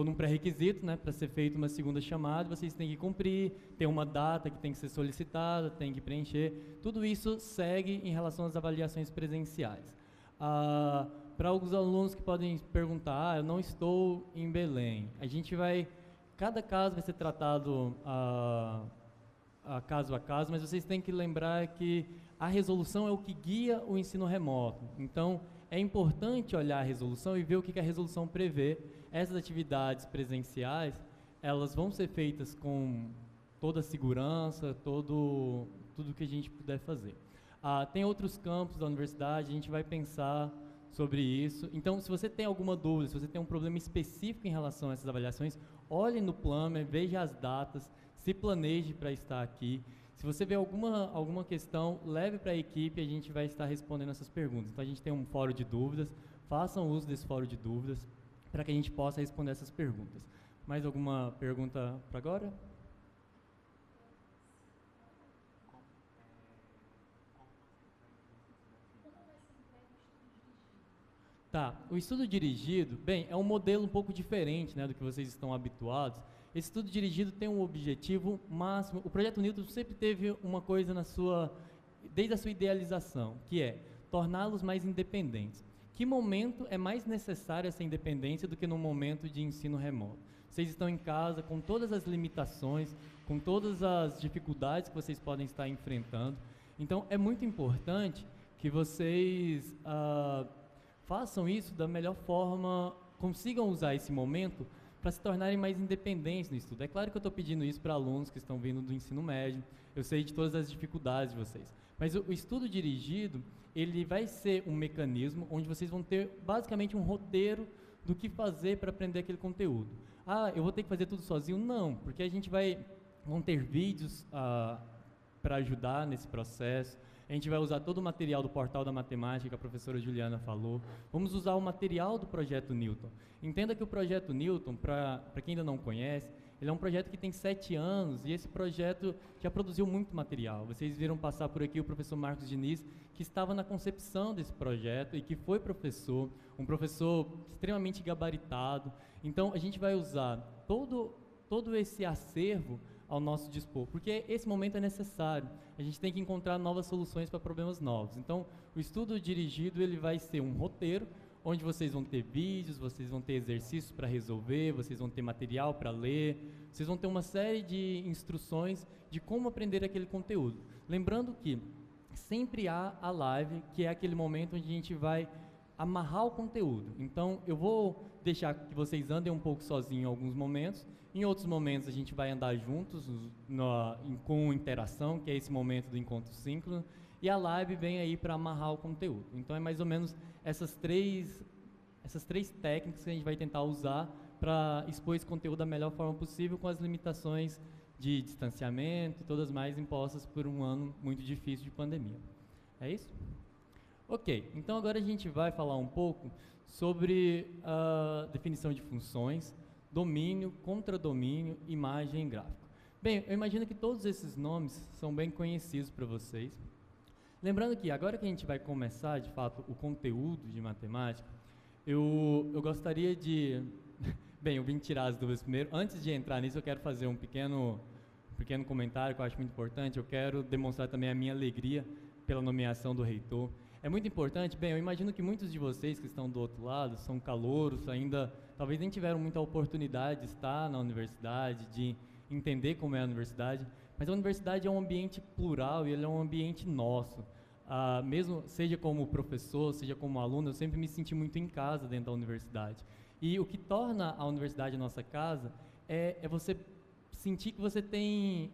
um pré-requisito, né, para ser feita uma segunda chamada, vocês têm que cumprir, tem uma data que tem que ser solicitada, tem que preencher, tudo isso segue em relação às avaliações presenciais. Para alguns alunos que podem perguntar, eu não estou em Belém, cada caso vai ser tratado caso a caso, mas vocês têm que lembrar que a resolução é o que guia o ensino remoto. Então, é importante olhar a resolução e ver o que a resolução prevê. Essas atividades presenciais, elas vão ser feitas com toda a segurança, tudo que a gente puder fazer. Tem outros campos da universidade, a gente vai pensar sobre isso. Então, se você tem alguma dúvida, se você tem um problema específico em relação a essas avaliações, olhe no Planner, veja as datas, se planeje para estar aqui. Se você vê alguma questão, leve para a equipe e a gente vai estar respondendo essas perguntas. Então, a gente tem um fórum de dúvidas, façam uso desse fórum de dúvidas para que a gente possa responder essas perguntas. Mais alguma pergunta para agora? Tá, o estudo dirigido, bem, é um modelo um pouco diferente, né, do que vocês estão habituados. Esse estudo dirigido tem um objetivo máximo. O projeto Newton sempre teve uma coisa desde a sua idealização, que é torná-los mais independentes. Que momento é mais necessária essa independência do que no momento de ensino remoto? Vocês estão em casa com todas as limitações, com todas as dificuldades que vocês podem estar enfrentando. Então, é muito importante que vocês façam isso da melhor forma, consigam usar esse momento para se tornarem mais independentes no estudo. É claro que eu estou pedindo isso para alunos que estão vindo do ensino médio, eu sei de todas as dificuldades de vocês, mas o estudo dirigido, ele vai ser um mecanismo onde vocês vão ter basicamente um roteiro do que fazer para aprender aquele conteúdo. Eu vou ter que fazer tudo sozinho? Não, porque a gente vão ter vídeos para ajudar nesse processo. A gente vai usar todo o material do Portal da Matemática que a professora Juliana falou. Vamos usar o material do Projeto Newton. Entenda que o Projeto Newton, para quem ainda não conhece, ele é um projeto que tem 7 anos e esse projeto já produziu muito material. Vocês viram passar por aqui o professor Marcos Diniz, que estava na concepção desse projeto e que foi um professor extremamente gabaritado. Então, a gente vai usar todo todo esse acervo ao nosso dispor, porque esse momento é necessário. A gente tem que encontrar novas soluções para problemas novos. Então, o estudo dirigido ele vai ser um roteiro, onde vocês vão ter vídeos, vocês vão ter exercícios para resolver, vocês vão ter material para ler, vocês vão ter uma série de instruções de como aprender aquele conteúdo. Lembrando que sempre há a live, que é aquele momento onde a gente vai amarrar o conteúdo. Então, eu vou deixar que vocês andem um pouco sozinhos em alguns momentos, em outros momentos a gente vai andar juntos com interação, que é esse momento do encontro síncrono, e a live vem aí para amarrar o conteúdo. Então, é mais ou menos essas três técnicas que a gente vai tentar usar para expor esse conteúdo da melhor forma possível, com as limitações de distanciamento e todas mais impostas por um ano muito difícil de pandemia. É isso? Ok, então agora a gente vai falar um pouco sobre a definição de funções, domínio, contradomínio, imagem e gráfico. Bem, eu imagino que todos esses nomes são bem conhecidos para vocês. Lembrando que agora que a gente vai começar, de fato, o conteúdo de matemática, eu gostaria de... Bem, eu vim tirar as dúvidas primeiro. Antes de entrar nisso, eu quero fazer um pequeno comentário que eu acho muito importante. Eu quero demonstrar também a minha alegria pela nomeação do reitor. É muito importante, bem, eu imagino que muitos de vocês que estão do outro lado são calouros, ainda talvez nem tiveram muita oportunidade de estar na universidade, de entender como é a universidade, mas a universidade é um ambiente plural e ele é um ambiente nosso. Mesmo seja como professor, seja como aluno, eu sempre me senti muito em casa dentro da universidade. E o que torna a universidade a nossa casa é você sentir que você tem,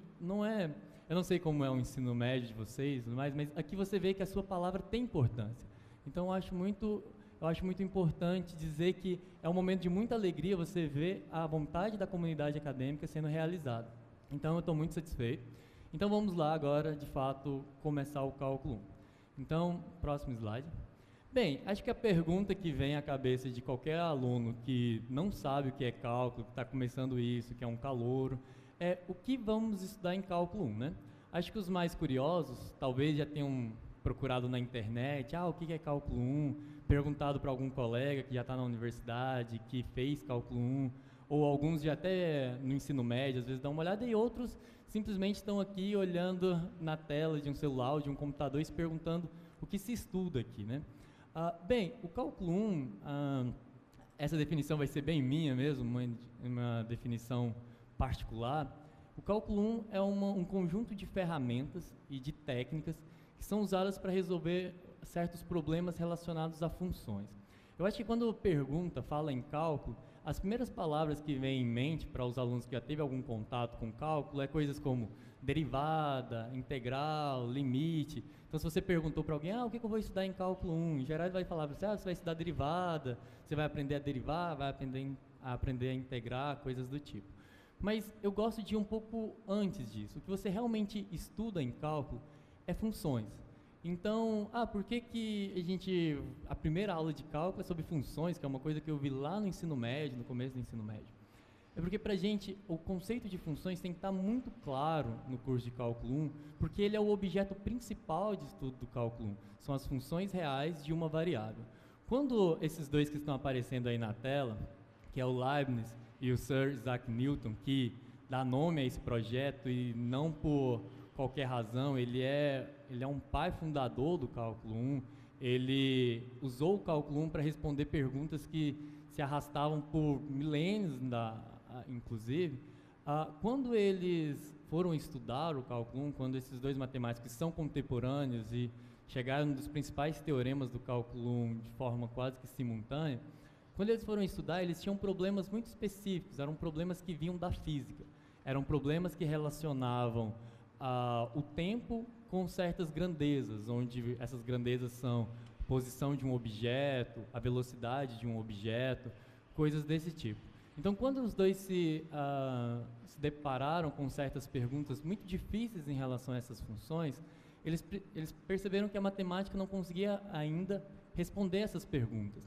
eu não sei como é o ensino médio de vocês, mas aqui você vê que a sua palavra tem importância. Então eu acho muito importante dizer que é um momento de muita alegria você ver a vontade da comunidade acadêmica sendo realizada. Então eu estou muito satisfeito. Então vamos lá agora, de fato, começar o cálculo 1. Então, próximo slide. Bem, acho que a pergunta que vem à cabeça de qualquer aluno que não sabe o que é cálculo, que está começando isso, que é um calouro, é o que vamos estudar em cálculo 1, né? Acho que os mais curiosos talvez já tenham procurado na internet, o que é cálculo 1, perguntado para algum colega que já está na universidade, que fez cálculo 1, ou alguns já até no ensino médio, às vezes dão uma olhada, e outros simplesmente estão aqui olhando na tela de um celular ou de um computador e se perguntando o que se estuda aqui, né? Bem, o cálculo 1, essa definição vai ser bem minha mesmo, uma definição particular. O cálculo 1 é um conjunto de ferramentas e de técnicas que são usadas para resolver certos problemas relacionados a funções. Eu acho que quando fala em cálculo, as primeiras palavras que vêm em mente para os alunos que já teve algum contato com cálculo é coisas como derivada, integral, limite. Então, se você perguntou para alguém, o que eu vou estudar em cálculo 1? Em geral, ele vai falar, você vai estudar derivada, você vai aprender a derivar, vai aprender a integrar, coisas do tipo. Mas eu gosto de ir um pouco antes disso. O que você realmente estuda em cálculo é funções. Então, por que a primeira aula de cálculo é sobre funções, que é uma coisa que eu vi lá no ensino médio, no começo do ensino médio? É porque para a gente o conceito de funções tem que estar muito claro no curso de cálculo 1, porque ele é o objeto principal de estudo do cálculo 1, são as funções reais de uma variável. Quando esses dois que estão aparecendo aí na tela, que é o Leibniz e o Sir Isaac Newton, que dá nome a esse projeto e não por qualquer razão, ele é um pai fundador do cálculo 1, ele usou o cálculo 1 para responder perguntas que se arrastavam por milênios, inclusive. Quando eles foram estudar o cálculo 1, quando esses dois matemáticos são contemporâneos e chegaram nos principais teoremas do cálculo 1 de forma quase que simultânea, quando eles foram estudar, eles tinham problemas muito específicos, eram problemas que vinham da física, eram problemas que relacionavam o tempo com certas grandezas, onde essas grandezas são a posição de um objeto, a velocidade de um objeto, coisas desse tipo. Então, quando os dois se depararam com certas perguntas muito difíceis em relação a essas funções, eles perceberam que a matemática não conseguia ainda responder essas perguntas.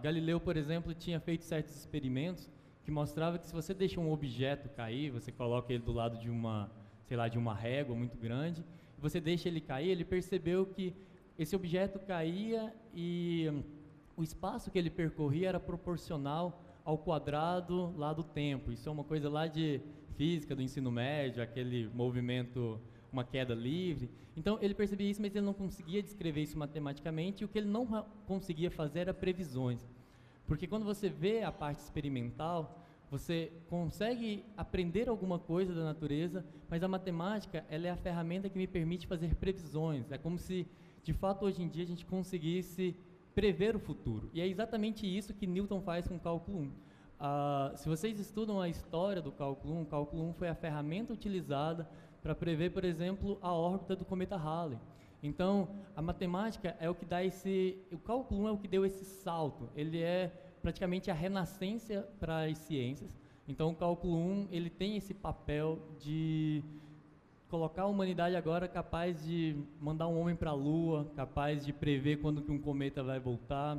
Galileu, por exemplo, tinha feito certos experimentos que mostravam que se você deixa um objeto cair, você coloca ele do lado de uma régua muito grande, e você deixa ele cair, ele percebeu que esse objeto caía e o espaço que ele percorria era proporcional ao quadrado lá do tempo. Isso é uma coisa lá de física do ensino médio, aquele movimento, uma queda livre. Então, ele percebia isso, mas ele não conseguia descrever isso matematicamente, e o que ele não conseguia fazer era previsões. Porque quando você vê a parte experimental, você consegue aprender alguma coisa da natureza, mas a matemática, ela é a ferramenta que me permite fazer previsões. É como se, de fato, hoje em dia, a gente conseguisse prever o futuro. E é exatamente isso que Newton faz com o cálculo 1. Se vocês estudam a história do cálculo 1, o cálculo 1 foi a ferramenta utilizada para prever, por exemplo, a órbita do cometa Halley. Então, a matemática é o que dá o cálculo 1 é o que deu esse salto. Ele é praticamente a renascença para as ciências. Então, o cálculo 1, ele tem esse papel de colocar a humanidade agora capaz de mandar um homem para a Lua, capaz de prever quando que um cometa vai voltar,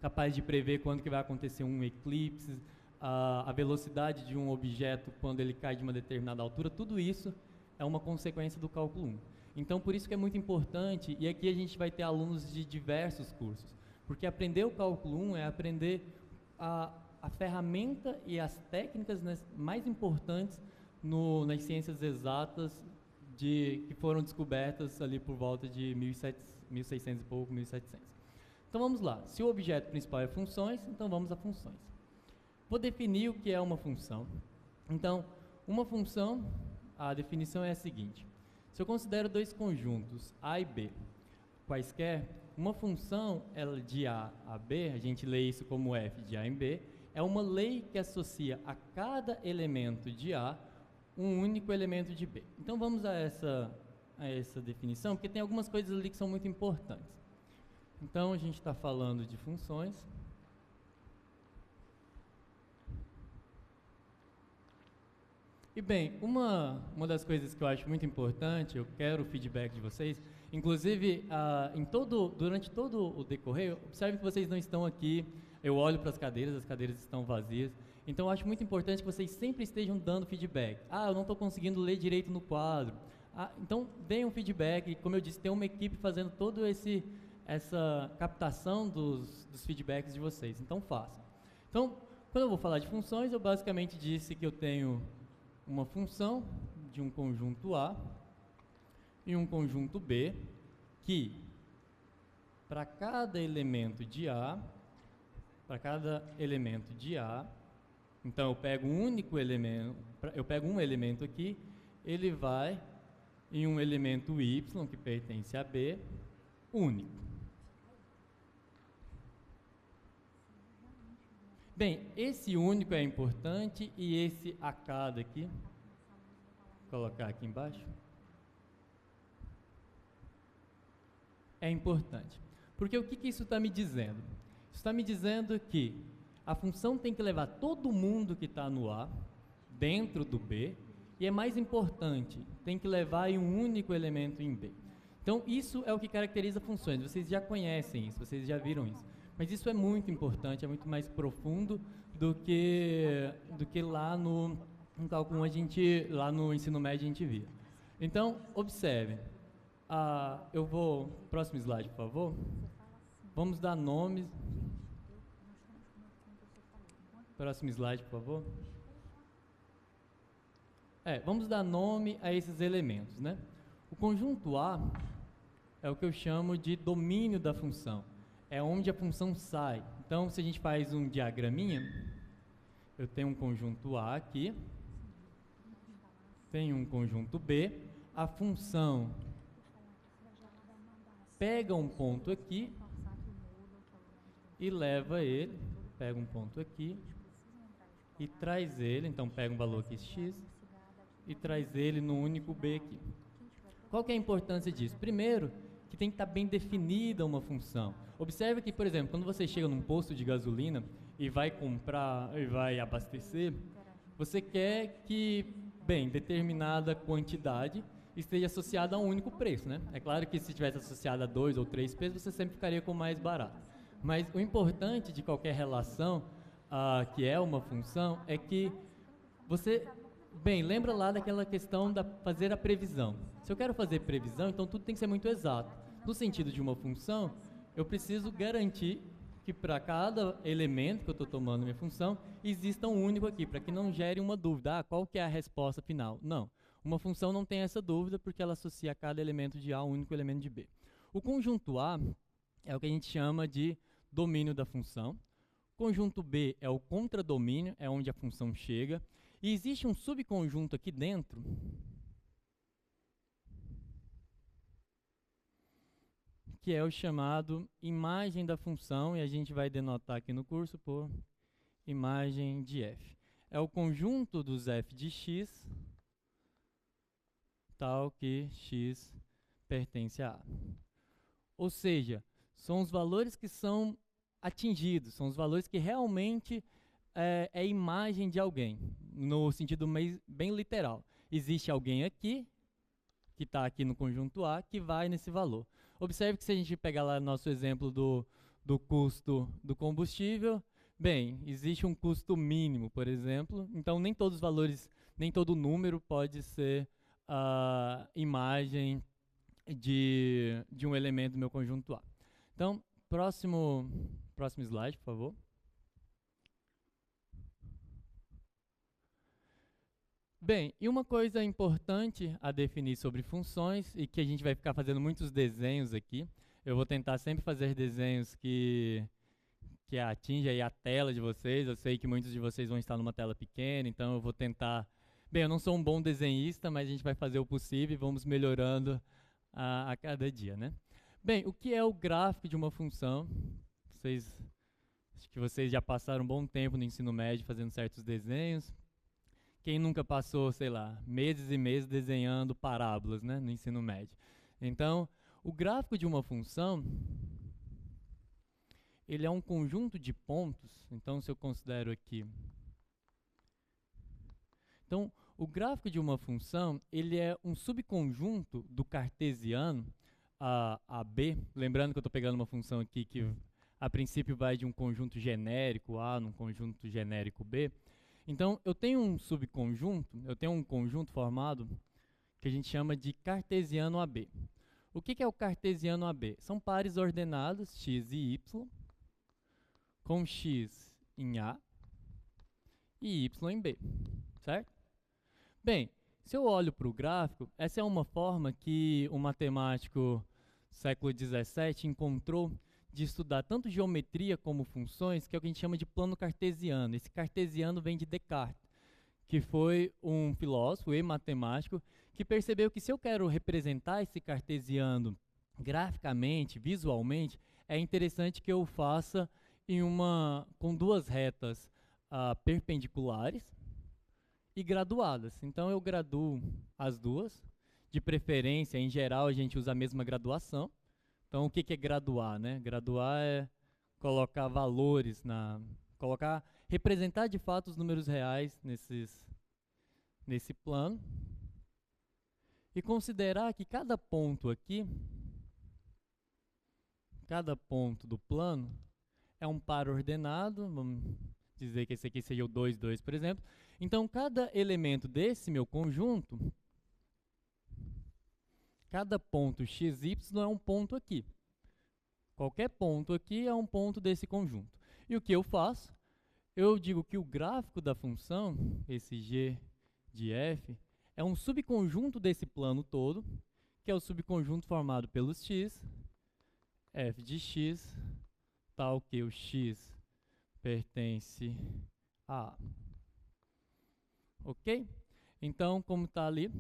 capaz de prever quando que vai acontecer um eclipse, a velocidade de um objeto quando ele cai de uma determinada altura. Tudo isso é uma consequência do cálculo 1. Então, por isso que é muito importante, e aqui a gente vai ter alunos de diversos cursos, porque aprender o cálculo 1 é aprender a ferramenta e as técnicas mais importantes nas ciências exatas que foram descobertas ali por volta de 1600 e pouco, 1700. Então vamos lá, se o objeto principal é funções, então vamos a funções. Vou definir o que é uma função. Então, uma função, a definição é a seguinte: se eu considero dois conjuntos, A e B, quaisquer, uma função ela de A a B, a gente lê isso como f de A em B, é uma lei que associa a cada elemento de A um único elemento de B. Então vamos a essa definição, porque tem algumas coisas ali que são muito importantes. Então a gente está falando de funções. E bem, uma das coisas que eu acho muito importante, eu quero o feedback de vocês, inclusive durante todo o decorrer, observe que vocês não estão aqui, eu olho para as cadeiras estão vazias, então eu acho muito importante que vocês sempre estejam dando feedback. Eu não estou conseguindo ler direito no quadro. Então deem um feedback, como eu disse, tem uma equipe fazendo toda essa captação dos feedbacks de vocês, então façam. Então, quando eu vou falar de funções, eu basicamente disse que eu tenho uma função de um conjunto A e um conjunto B, que para cada elemento de A, então eu pego um único elemento, eu pego um elemento aqui, ele vai em um elemento Y, que pertence a B, único. Bem, esse único é importante e esse a cada aqui, vou colocar aqui embaixo, é importante. Porque o que isso está me dizendo? Isso está me dizendo que a função tem que levar todo mundo que está no A dentro do B, e é mais importante, tem que levar em um único elemento em B. Então, isso é o que caracteriza funções. Vocês já conhecem isso, vocês já viram isso. Mas isso é muito importante, é muito mais profundo do que lá no cálculo 1 lá no ensino médio a gente via. Então, observe. Próximo slide, por favor. Vamos dar nomes. Próximo slide, por favor. Vamos dar nome a esses elementos, né? O conjunto A é o que eu chamo de domínio da função. É onde a função sai. Então, se a gente faz um diagraminha, eu tenho um conjunto A aqui, tenho um conjunto B, a função pega um ponto aqui e leva ele, pega um ponto aqui e traz ele, então pega um valor aqui x e traz ele no único B aqui. Qual que é a importância disso? Primeiro, que tem que estar bem definida uma função. Observe que, por exemplo, quando você chega num posto de gasolina e vai comprar e vai abastecer, você quer que, determinada quantidade esteja associada a um único preço, né? É claro que se tivesse associada a 2 ou 3 preços, você sempre ficaria com o mais barato. Mas o importante de qualquer relação, que é uma função, é que você, lembra lá daquela questão da fazer a previsão. Se eu quero fazer previsão, então tudo tem que ser muito exato. No sentido de uma função, eu preciso garantir que para cada elemento que eu estou tomando minha função, exista um único aqui, para que não gere uma dúvida. Ah, qual que é a resposta final? Não. Uma função não tem essa dúvida, porque ela associa cada elemento de A a um único elemento de B. O conjunto A é o que a gente chama de domínio da função. O conjunto B é o contradomínio, é onde a função chega. E existe um subconjunto aqui dentro, que é o chamado imagem da função, e a gente vai denotar aqui no curso por imagem de f. É o conjunto dos f de x, tal que x pertence a A. Ou seja, são os valores que são atingidos, são os valores que realmente é imagem de alguém, no sentido bem literal. Existe alguém aqui, que está aqui no conjunto A, que vai nesse valor. Observe que se a gente pegar lá nosso exemplo do custo do combustível, bem, existe um custo mínimo, por exemplo, então nem todos os valores, nem todo número pode ser a imagem de um elemento do meu conjunto A. Então, próximo slide, por favor. Bem, e uma coisa importante a definir sobre funções, e que a gente vai ficar fazendo muitos desenhos aqui, eu vou tentar sempre fazer desenhos que atingem aí a tela de vocês. Eu sei que muitos de vocês vão estar numa tela pequena, então eu vou tentar... Bem, eu não sou um bom desenhista, mas a gente vai fazer o possível e vamos melhorando a cada dia, né? Bem, o que é o gráfico de uma função? Acho que vocês já passaram um bom tempo no ensino médio fazendo certos desenhos. Quem nunca passou, sei lá, meses e meses desenhando parábolas, né, no ensino médio? Então, o gráfico de uma função, ele é um conjunto de pontos. Então, se eu considero aqui... Então, o gráfico de uma função, ele é um subconjunto do cartesiano a B. Lembrando que eu estou pegando uma função aqui que, a princípio, vai de um conjunto genérico A num conjunto genérico B. Então, eu tenho um subconjunto, eu tenho um conjunto formado que a gente chama de cartesiano AB. O que é o cartesiano AB? São pares ordenados, x e y, com x em A e y em B, certo? Bem, se eu olho para o gráfico, essa é uma forma que um matemático do século XVII encontrou de estudar tanto geometria como funções, que é o que a gente chama de plano cartesiano. Esse cartesiano vem de Descartes, que foi um filósofo e matemático que percebeu que se eu quero representar esse cartesiano graficamente, visualmente, é interessante que eu faça com duas retas perpendiculares e graduadas. Então eu graduo as duas, de preferência, em geral a gente usa a mesma graduação. Então, o que é graduar, né? Graduar é colocar valores representar de fato os números reais nesse plano e considerar que cada ponto aqui, cada ponto do plano é um par ordenado. Vamos dizer que esse aqui seja o 2, 2, por exemplo. Então, cada elemento desse meu conjunto, cada ponto x, y é um ponto aqui. Qualquer ponto aqui é um ponto desse conjunto. E o que eu faço? Eu digo que o gráfico da função, esse g de f, é um subconjunto desse plano todo, que é o subconjunto formado pelos x, f de x, tal que o x pertence a A. Ok? Então, como está ali,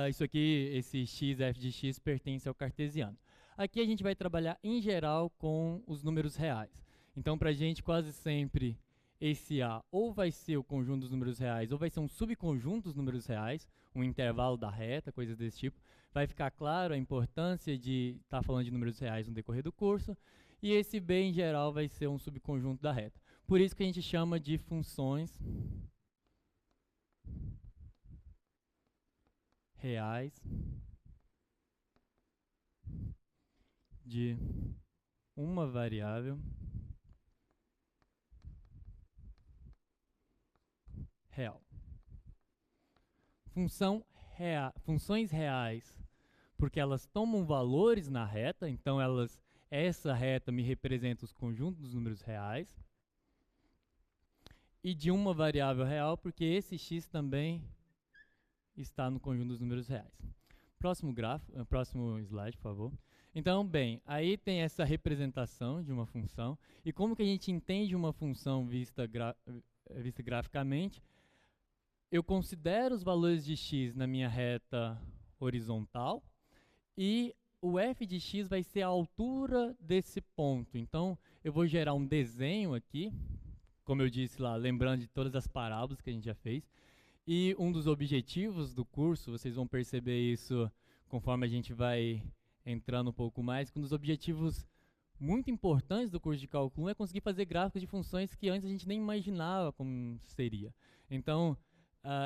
isso aqui, esse x, f de x, pertence ao cartesiano. Aqui a gente vai trabalhar, em geral, com os números reais. Então, para a gente, quase sempre, esse A ou vai ser o conjunto dos números reais, ou vai ser um subconjunto dos números reais, um intervalo da reta, coisas desse tipo. Vai ficar claro a importância de estar falando de números reais no decorrer do curso. E esse B, em geral, vai ser um subconjunto da reta. Por isso que a gente chama de funções reais de uma variável real. Funções reais, porque elas tomam valores na reta, então elas essa reta me representa os conjuntos dos números reais, e de uma variável real, porque esse x também está no conjunto dos números reais. Próximo slide, por favor. Então, bem, aí tem essa representação de uma função, e como que a gente entende uma função vista graficamente? Eu considero os valores de x na minha reta horizontal, e o f de x vai ser a altura desse ponto. Então, eu vou gerar um desenho aqui, como eu disse lá, lembrando de todas as parábolas que a gente já fez. E um dos objetivos do curso, vocês vão perceber isso conforme a gente vai entrando um pouco mais, que um dos objetivos muito importantes do curso de cálculo 1 é conseguir fazer gráficos de funções que antes a gente nem imaginava como seria. Então,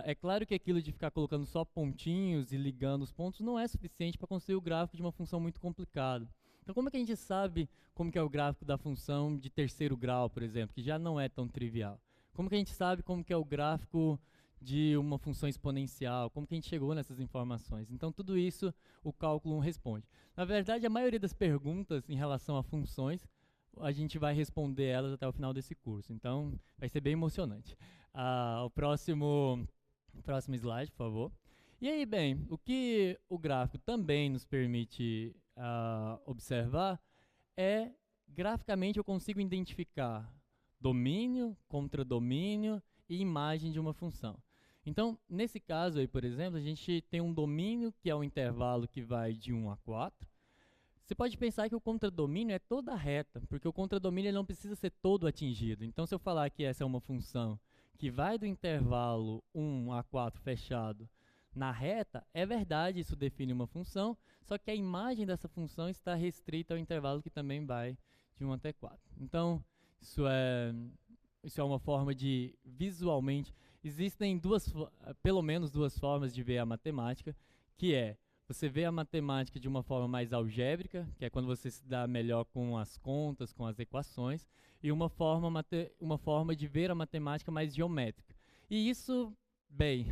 é claro que aquilo de ficar colocando só pontinhos e ligando os pontos não é suficiente para construir o gráfico de uma função muito complicada. Então, como é que a gente sabe como que é o gráfico da função de terceiro grau, por exemplo, que já não é tão trivial? Como que a gente sabe como que é o gráfico de uma função exponencial? Como que a gente chegou nessas informações? Então, tudo isso o cálculo 1 responde. Na verdade, a maioria das perguntas em relação a funções, a gente vai responder elas até o final desse curso. Então, vai ser bem emocionante. O próximo slide, por favor. E aí, bem, o que o gráfico também nos permite observar é, graficamente, eu consigo identificar domínio, contradomínio e imagem de uma função. Então, nesse caso aí, por exemplo, a gente tem um domínio que é um intervalo que vai de 1 a 4. Você pode pensar que o contradomínio é toda a reta, porque o contradomínio ele não precisa ser todo atingido. Então, se eu falar que essa é uma função que vai do intervalo 1 a 4 fechado na reta, é verdade, isso define uma função, só que a imagem dessa função está restrita ao intervalo que também vai de 1 até 4. Então, isso é uma forma de, visualmente, existem pelo menos duas formas de ver a matemática, que é, você vê a matemática de uma forma mais algébrica, que é quando você se dá melhor com as contas, com as equações, e uma forma de ver a matemática mais geométrica. E isso, bem,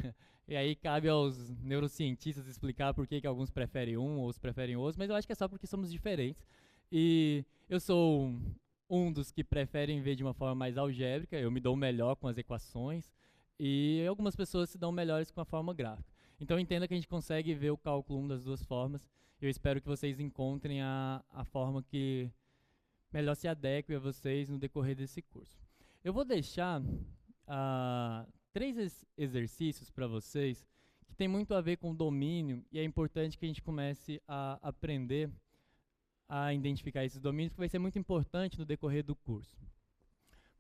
e aí cabe aos neurocientistas explicar por que alguns preferem um, outros preferem outros, mas eu acho que é só porque somos diferentes. E eu sou um dos que preferem ver de uma forma mais algébrica, eu me dou melhor com as equações, e algumas pessoas se dão melhores com a forma gráfica. Então entenda que a gente consegue ver o cálculo 1 das duas formas, e eu espero que vocês encontrem a forma que melhor se adeque a vocês no decorrer desse curso. Eu vou deixar 3 exercícios para vocês, que tem muito a ver com domínio, e é importante que a gente comece a aprender a identificar esses domínios, que vai ser muito importante no decorrer do curso.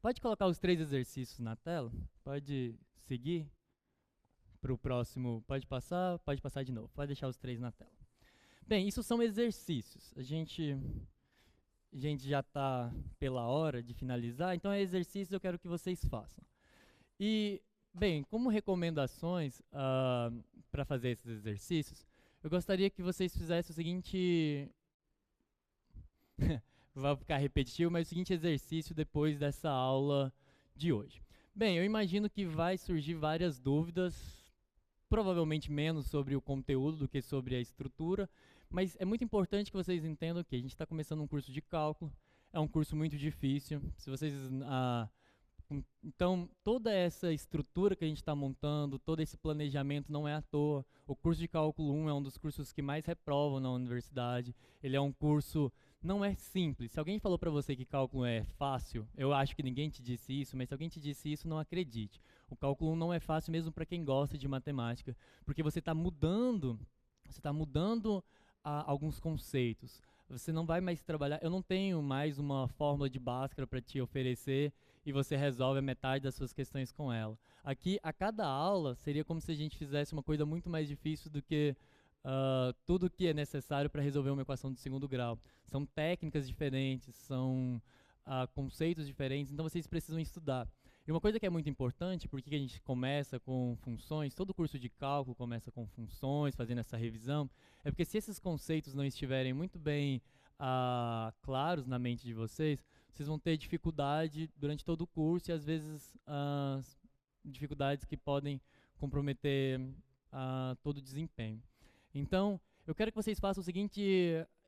Pode colocar os 3 exercícios na tela? Pode seguir para o próximo. Pode passar de novo. Pode deixar os 3 na tela. Bem, isso são exercícios. A gente já está pela hora de finalizar, então é exercícios eu quero que vocês façam. E, bem, como recomendações para fazer esses exercícios, eu gostaria que vocês fizessem o seguinte... vai ficar repetitivo, mas o seguinte exercício depois dessa aula de hoje. Bem, eu imagino que vai surgir várias dúvidas, provavelmente menos sobre o conteúdo do que sobre a estrutura, mas é muito importante que vocês entendam que a gente está começando um curso de cálculo, é um curso muito difícil. Se vocês, então, toda essa estrutura que a gente está montando, todo esse planejamento não é à toa. O curso de cálculo 1 é um dos cursos que mais reprovam na universidade. Ele é um curso, não é simples. Se alguém falou para você que cálculo é fácil, eu acho que ninguém te disse isso, mas se alguém te disse isso, não acredite. O cálculo 1 não é fácil mesmo para quem gosta de matemática, porque você está mudando alguns conceitos. Você não vai mais trabalhar, eu não tenho mais uma fórmula de Bhaskara para te oferecer e você resolve a metade das suas questões com ela. Aqui, a cada aula, seria como se a gente fizesse uma coisa muito mais difícil do que tudo que é necessário para resolver uma equação de segundo grau. São técnicas diferentes, são conceitos diferentes, então vocês precisam estudar. E uma coisa que é muito importante, porque a gente começa com funções, todo curso de cálculo começa com funções, fazendo essa revisão, é porque se esses conceitos não estiverem muito bem claros na mente de vocês, vocês vão ter dificuldade durante todo o curso e às vezes dificuldades que podem comprometer todo o desempenho. Então, eu quero que vocês façam o seguinte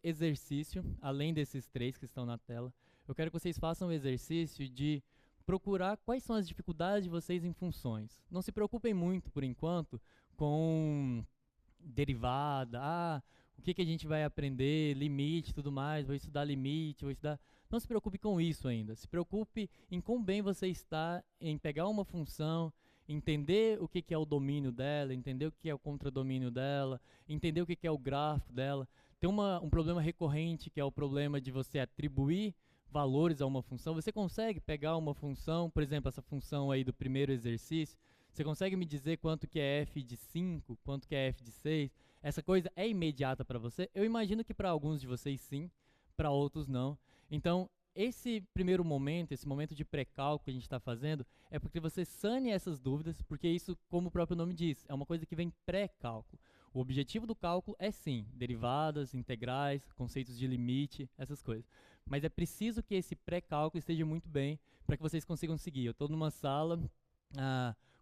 exercício, além desses 3 que estão na tela. Eu quero que vocês façam o exercício de procurar quais são as dificuldades de vocês em funções. Não se preocupem muito, por enquanto, com derivada, o que a gente vai aprender, limite e tudo mais, vou estudar limite, vou estudar... Não se preocupe com isso ainda. Se preocupe em quão bem você está em pegar uma função, entender o que é o domínio dela, entender o que é o contradomínio dela, entender o que é o gráfico dela. Tem um problema recorrente, que é o problema de você atribuir valores a uma função. Você consegue pegar uma função, por exemplo, essa função aí do primeiro exercício, você consegue me dizer quanto que é f de 5, quanto que é f de 6? Essa coisa é imediata para você? Eu imagino que para alguns de vocês sim, para outros não. Então, esse primeiro momento, esse momento de pré-cálculo que a gente está fazendo, é porque você sane essas dúvidas, porque isso, como o próprio nome diz, é uma coisa que vem pré-cálculo. O objetivo do cálculo é sim, derivadas, integrais, conceitos de limite, essas coisas. Mas é preciso que esse pré-cálculo esteja muito bem para que vocês consigam seguir. Eu estou numa sala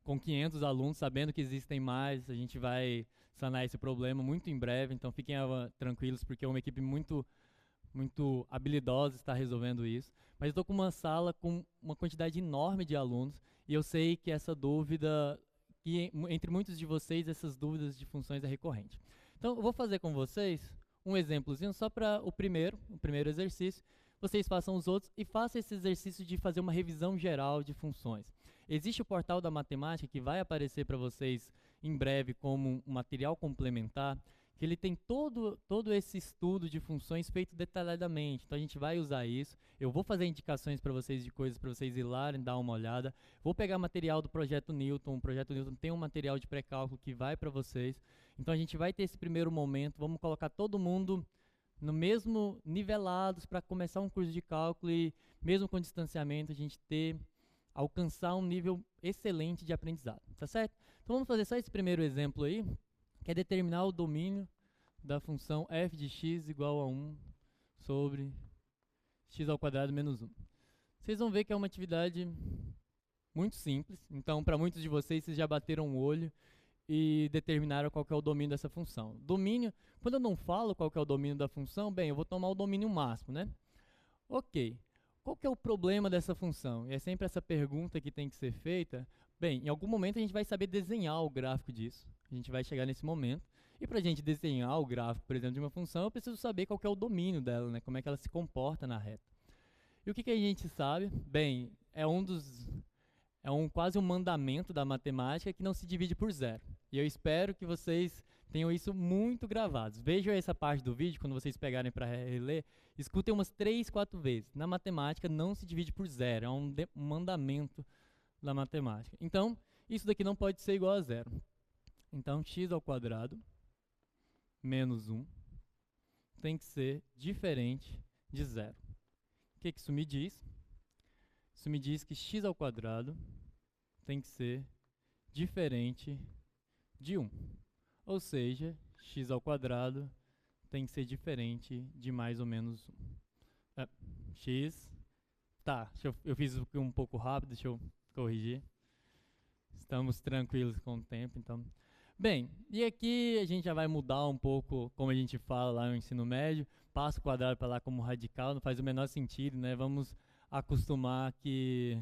com 500 alunos, sabendo que existem mais, a gente vai sanar esse problema muito em breve, então fiquem tranquilos, porque é uma equipe muito habilidosa está resolvendo isso. Mas eu estou com uma sala com uma quantidade enorme de alunos e eu sei que essa dúvida, que entre muitos de vocês, essas dúvidas de funções é recorrente. Então, eu vou fazer com vocês um exemplozinho só para o primeiro exercício. Vocês façam os outros e façam esse exercício de fazer uma revisão geral de funções. Existe o portal da matemática que vai aparecer para vocês em breve como um material complementar, que ele tem todo esse estudo de funções feito detalhadamente. Então a gente vai usar isso. Eu vou fazer indicações para vocês de coisas para vocês ir lá e dar uma olhada. Vou pegar material do Projeto Newton. O Projeto Newton tem um material de pré-cálculo que vai para vocês. Então a gente vai ter esse primeiro momento. Vamos colocar todo mundo no mesmo nivelados para começar um curso de cálculo e mesmo com distanciamento a gente alcançar um nível excelente de aprendizado. Tá certo? Então vamos fazer só esse primeiro exemplo aí, que é determinar o domínio da função f de x igual a 1 sobre x ao quadrado menos 1. Vocês vão ver que é uma atividade muito simples. Então, para muitos de vocês já bateram o olho e determinaram qual que é o domínio dessa função. Domínio, quando eu não falo qual que é o domínio da função, bem, eu vou tomar o domínio máximo, né? Ok. Qual que é o problema dessa função? E é sempre essa pergunta que tem que ser feita. Bem, em algum momento a gente vai saber desenhar o gráfico disso. A gente vai chegar nesse momento. E para a gente desenhar o gráfico, por exemplo, de uma função, eu preciso saber qual que é o domínio dela, né? Como é que ela se comporta na reta. E o que a gente sabe? Bem, quase um mandamento da matemática que não se divide por zero. E eu espero que vocês tenham isso muito gravados. Vejam essa parte do vídeo, quando vocês pegarem para reler, escutem umas 3, 4 vezes. Na matemática não se divide por zero, é um mandamento da matemática. Então, isso daqui não pode ser igual a zero. Então, x ao quadrado menos 1 tem que ser diferente de zero. O que isso me diz? Isso me diz que x ao quadrado tem que ser diferente de 1. Ou seja, x ao quadrado tem que ser diferente de mais ou menos 1. X... Tá, eu fiz um pouco rápido, deixa eu corrigir. Estamos tranquilos com o tempo, então... Bem, e aqui a gente já vai mudar um pouco como a gente fala lá no ensino médio. Passa o quadrado para lá como radical, não faz o menor sentido, né? Vamos acostumar que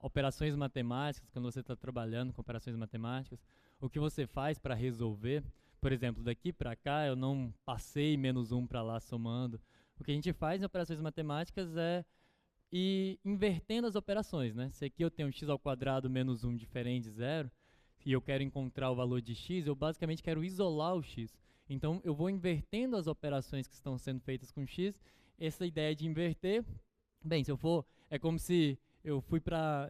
operações matemáticas, quando você está trabalhando com operações matemáticas, o que você faz para resolver, por exemplo, daqui para cá, eu não passei menos 1 para lá somando. O que a gente faz em operações matemáticas é ir invertendo as operações, né? Se aqui eu tenho x ao quadrado menos 1 diferente de zero, e eu quero encontrar o valor de x, eu basicamente quero isolar o x. Então, eu vou invertendo as operações que estão sendo feitas com x. Essa ideia de inverter, bem, se eu for, é como se eu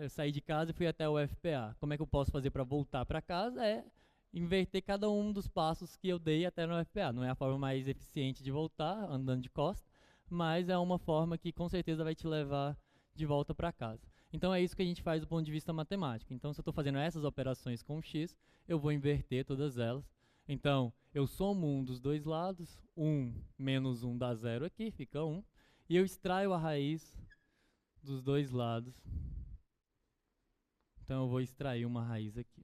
saí de casa e fui até o FPA. Como é que eu posso fazer para voltar para casa? É inverter cada um dos passos que eu dei até no FPA. Não é a forma mais eficiente de voltar, andando de costa, mas é uma forma que com certeza vai te levar de volta para casa. Então é isso que a gente faz do ponto de vista matemático. Então se eu estou fazendo essas operações com x, eu vou inverter todas elas. Então eu somo 1 dos dois lados, 1 menos 1 dá 0 aqui, fica 1. E eu extraio a raiz dos dois lados. Então eu vou extrair uma raiz aqui.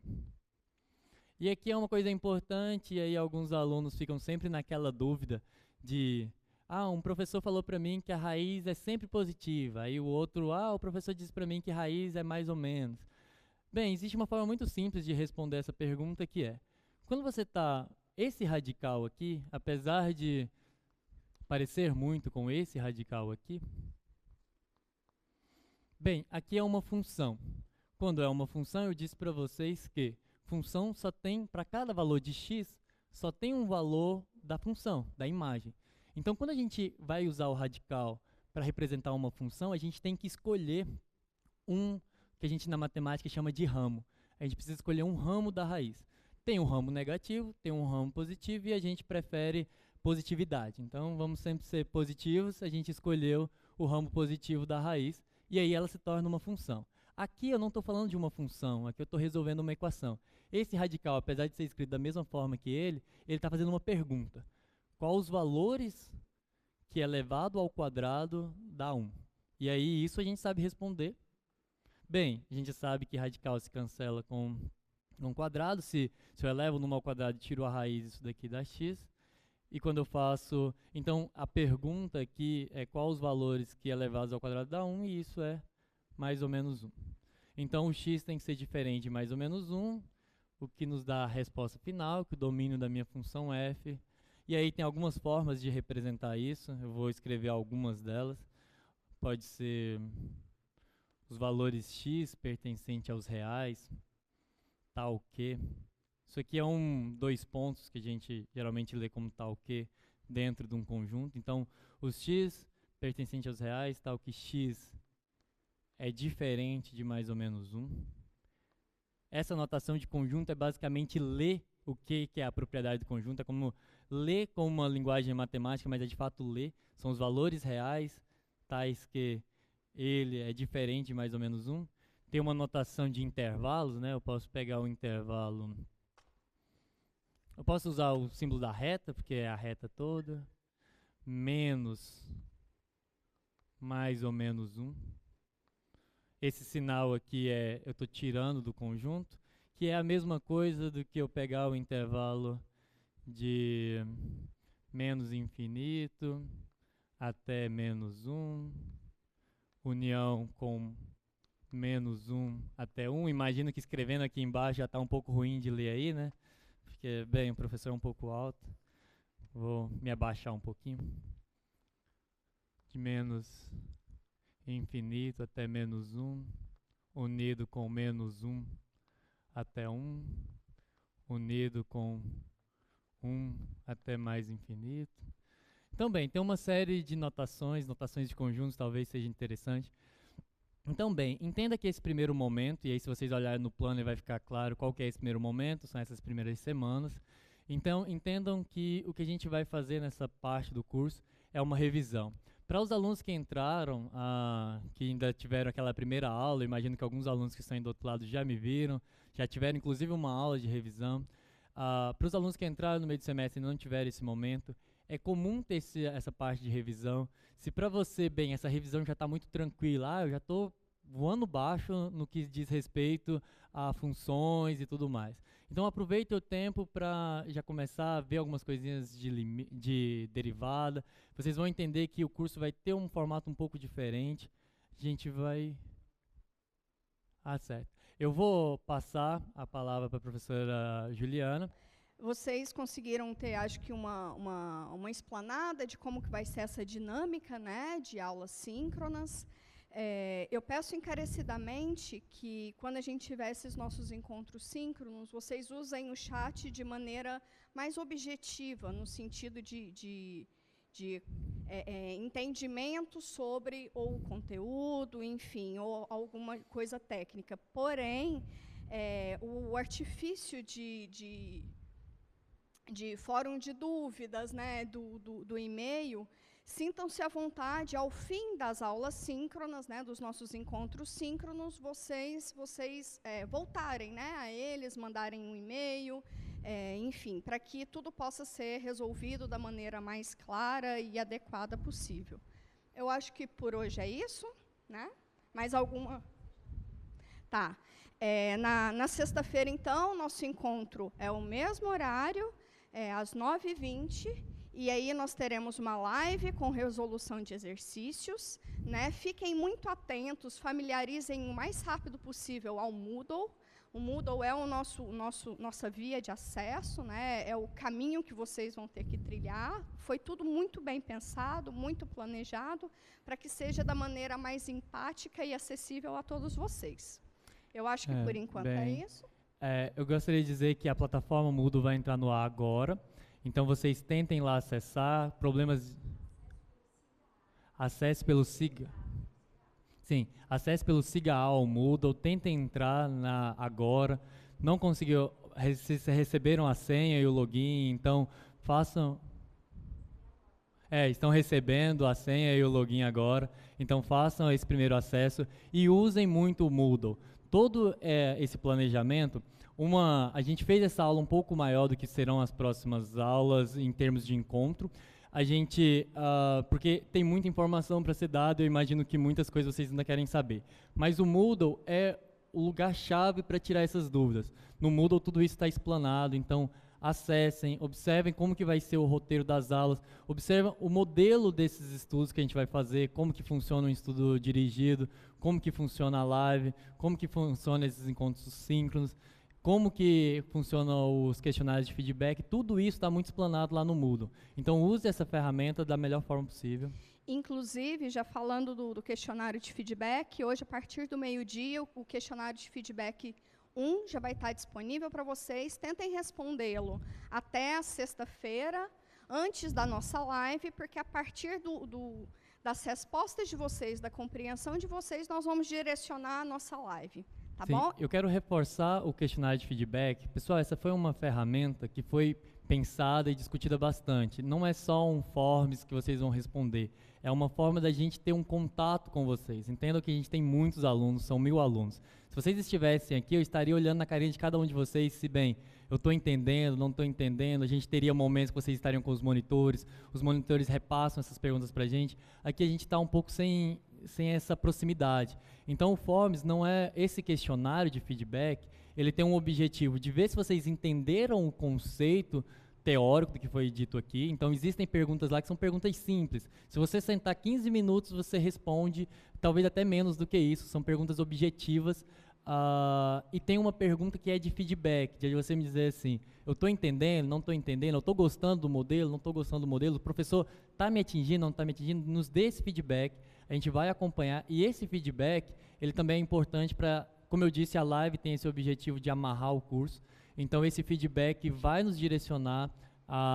E aqui é uma coisa importante, e aí alguns alunos ficam sempre naquela dúvida um professor falou para mim que a raiz é sempre positiva, aí o outro, o professor disse para mim que a raiz é mais ou menos. Bem, existe uma forma muito simples de responder essa pergunta, que é, quando você está, esse radical aqui, apesar de parecer muito com esse radical aqui, bem, aqui é uma função. Quando é uma função, eu disse para vocês que função só tem, para cada valor de x, só tem um valor da função, da imagem. Então, quando a gente vai usar o radical para representar uma função, a gente tem que escolher um que a gente na matemática chama de ramo. A gente precisa escolher um ramo da raiz. Tem um ramo negativo, tem um ramo positivo e a gente prefere positividade. Então, vamos sempre ser positivos, a gente escolheu o ramo positivo da raiz e aí ela se torna uma função. Aqui eu não estou falando de uma função, aqui eu estou resolvendo uma equação. Esse radical, apesar de ser escrito da mesma forma que ele está fazendo uma pergunta. Qual os valores que elevado ao quadrado dá 1? E aí isso a gente sabe responder. Bem, a gente sabe que radical se cancela com um quadrado. Se eu elevo no ao quadrado e tiro a raiz, isso daqui dá x. E quando eu faço... Então, a pergunta aqui é qual os valores que elevados ao quadrado dá 1, e isso é mais ou menos 1. Então, o x tem que ser diferente de mais ou menos 1, o que nos dá a resposta final, que o domínio da minha função f. E aí tem algumas formas de representar isso, eu vou escrever algumas delas. Pode ser os valores x pertencente aos reais, tal que. Isso aqui é dois pontos que a gente geralmente lê como tal que dentro de um conjunto. Então, os x pertencente aos reais, tal que x é diferente de mais ou menos 1. Essa notação de conjunto é basicamente ler o que é a propriedade do conjunto. É como ler com uma linguagem matemática, mas é de fato ler. São os valores reais, tais que ele é diferente de mais ou menos 1. Tem uma notação de intervalos, né? Eu posso pegar o intervalo... Eu posso usar o símbolo da reta, porque é a reta toda. Menos mais ou menos 1. Esse sinal aqui eu estou tirando do conjunto, que é a mesma coisa do que eu pegar o intervalo de menos infinito até menos 1, união com menos 1 até 1. Imagino que escrevendo aqui embaixo já está um pouco ruim de ler aí, né? Porque, bem, o professor é um pouco alto. Vou me abaixar um pouquinho. De menos infinito até menos 1, unido com menos 1 até 1, unido com 1 até mais infinito. Então, bem, tem uma série de notações de conjuntos, talvez seja interessante. Então, bem, entenda que esse primeiro momento, e aí se vocês olharem no plano vai ficar claro qual que é esse primeiro momento, são essas primeiras semanas. Então, entendam que o que a gente vai fazer nessa parte do curso é uma revisão. Para os alunos que entraram, que ainda tiveram aquela primeira aula, imagino que alguns alunos que estão aí do outro lado já me viram, já tiveram inclusive uma aula de revisão. Para os alunos que entraram no meio do semestre e não tiveram esse momento, é comum ter essa parte de revisão. Se para você, bem, essa revisão já está muito tranquila, eu já estou voando baixo no que diz respeito a funções e tudo mais. Então aproveite o tempo para já começar a ver algumas coisinhas de derivada. Vocês vão entender que o curso vai ter um formato um pouco diferente. A gente vai... certo. Eu vou passar a palavra para a professora Juliana. Vocês conseguiram ter, acho que, uma explanada de como que vai ser essa dinâmica, né, de aulas síncronas. Eu peço encarecidamente que, quando a gente tiver esses nossos encontros síncronos, vocês usem o chat de maneira mais objetiva, no sentido de entendimento sobre ou o conteúdo, enfim, ou alguma coisa técnica. Porém, o artifício de fórum de dúvidas, né, do e-mail, sintam-se à vontade, ao fim das aulas síncronas, né, dos nossos encontros síncronos, vocês voltarem, né, a eles, mandarem um e-mail, enfim, para que tudo possa ser resolvido da maneira mais clara e adequada possível. Eu acho que por hoje é isso, né? Mais alguma? Tá. Na sexta-feira, então, nosso encontro é o mesmo horário, às 9h20, E aí nós teremos uma live com resolução de exercícios, né? Fiquem muito atentos, familiarizem o mais rápido possível ao Moodle. O Moodle é nossa via de acesso, né? É o caminho que vocês vão ter que trilhar. Foi tudo muito bem pensado, muito planejado, para que seja da maneira mais empática e acessível a todos vocês. Eu acho que, por enquanto, é isso. Eu gostaria de dizer que a plataforma Moodle vai entrar no ar agora. Então, vocês tentem lá acessar. Acesse pelo Siga. Sim, acesse pelo Siga ao Moodle, tentem entrar agora. Não conseguiu, receberam a senha e o login, então façam... estão recebendo a senha e o login agora, então façam esse primeiro acesso e usem muito o Moodle. Todo esse planejamento... a gente fez essa aula um pouco maior do que serão as próximas aulas em termos de encontro. A gente, porque tem muita informação para ser dada, eu imagino que muitas coisas vocês ainda querem saber. Mas o Moodle é o lugar-chave para tirar essas dúvidas. No Moodle tudo isso está explanado, então acessem, observem como que vai ser o roteiro das aulas, observem o modelo desses estudos que a gente vai fazer, como que funciona um estudo dirigido, como que funciona a live, como que funcionam esses encontros síncronos, como que funcionam os questionários de feedback, tudo isso está muito explanado lá no Moodle. Então, use essa ferramenta da melhor forma possível. Inclusive, já falando do questionário de feedback, hoje, a partir do meio-dia, o questionário de feedback 1 já vai estar disponível para vocês. Tentem respondê-lo até a sexta-feira, antes da nossa live, porque a partir das respostas de vocês, da compreensão de vocês, nós vamos direcionar a nossa live. Tá bom? Eu quero reforçar o questionário de feedback. Pessoal, essa foi uma ferramenta que foi pensada e discutida bastante. Não é só um forms que vocês vão responder. É uma forma da gente ter um contato com vocês. Entendam que a gente tem muitos alunos, são 1000 alunos. Se vocês estivessem aqui, eu estaria olhando na carinha de cada um de vocês, se bem, eu estou entendendo, não estou entendendo, a gente teria momentos que vocês estariam com os monitores repassam essas perguntas para a gente. Aqui a gente está um pouco sem essa proximidade. Então, o Forms não é esse questionário de feedback, ele tem um objetivo de ver se vocês entenderam o conceito teórico do que foi dito aqui. Então, existem perguntas lá que são perguntas simples. Se você sentar 15 minutos, você responde, talvez até menos do que isso, são perguntas objetivas. E tem uma pergunta que é de feedback, de você me dizer assim, eu estou entendendo, não estou entendendo, eu estou gostando do modelo, não estou gostando do modelo, o professor está me atingindo, não está me atingindo, nos dê esse feedback, a gente vai acompanhar, e esse feedback, ele também é importante para, como eu disse, a live tem esse objetivo de amarrar o curso, então esse feedback vai nos direcionar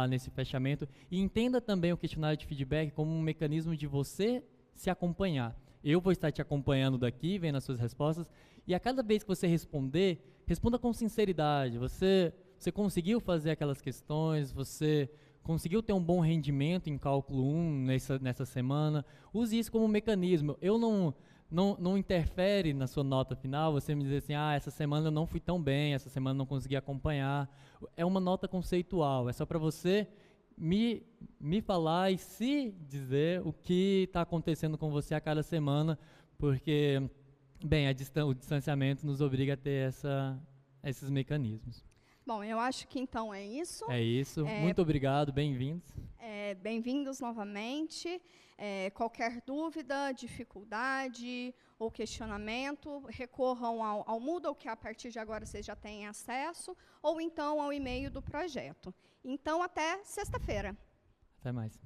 nesse fechamento, e entenda também o questionário de feedback como um mecanismo de você se acompanhar. Eu vou estar te acompanhando daqui, vendo as suas respostas, e a cada vez que você responder, responda com sinceridade. Você conseguiu fazer aquelas questões, você conseguiu ter um bom rendimento em cálculo 1 nessa semana, use isso como um mecanismo. Eu não interfere na sua nota final, você me dizer assim, essa semana eu não fui tão bem, essa semana eu não consegui acompanhar. É uma nota conceitual, é só para você me falar e se dizer o que está acontecendo com você a cada semana, porque, bem, o distanciamento nos obriga a ter esses mecanismos. Bom, eu acho que então é isso. É isso. Muito obrigado, bem-vindos. Bem-vindos novamente. Qualquer dúvida, dificuldade ou questionamento, recorram ao Moodle, que a partir de agora vocês já têm acesso, ou então ao e-mail do projeto. Então, até sexta-feira. Até mais.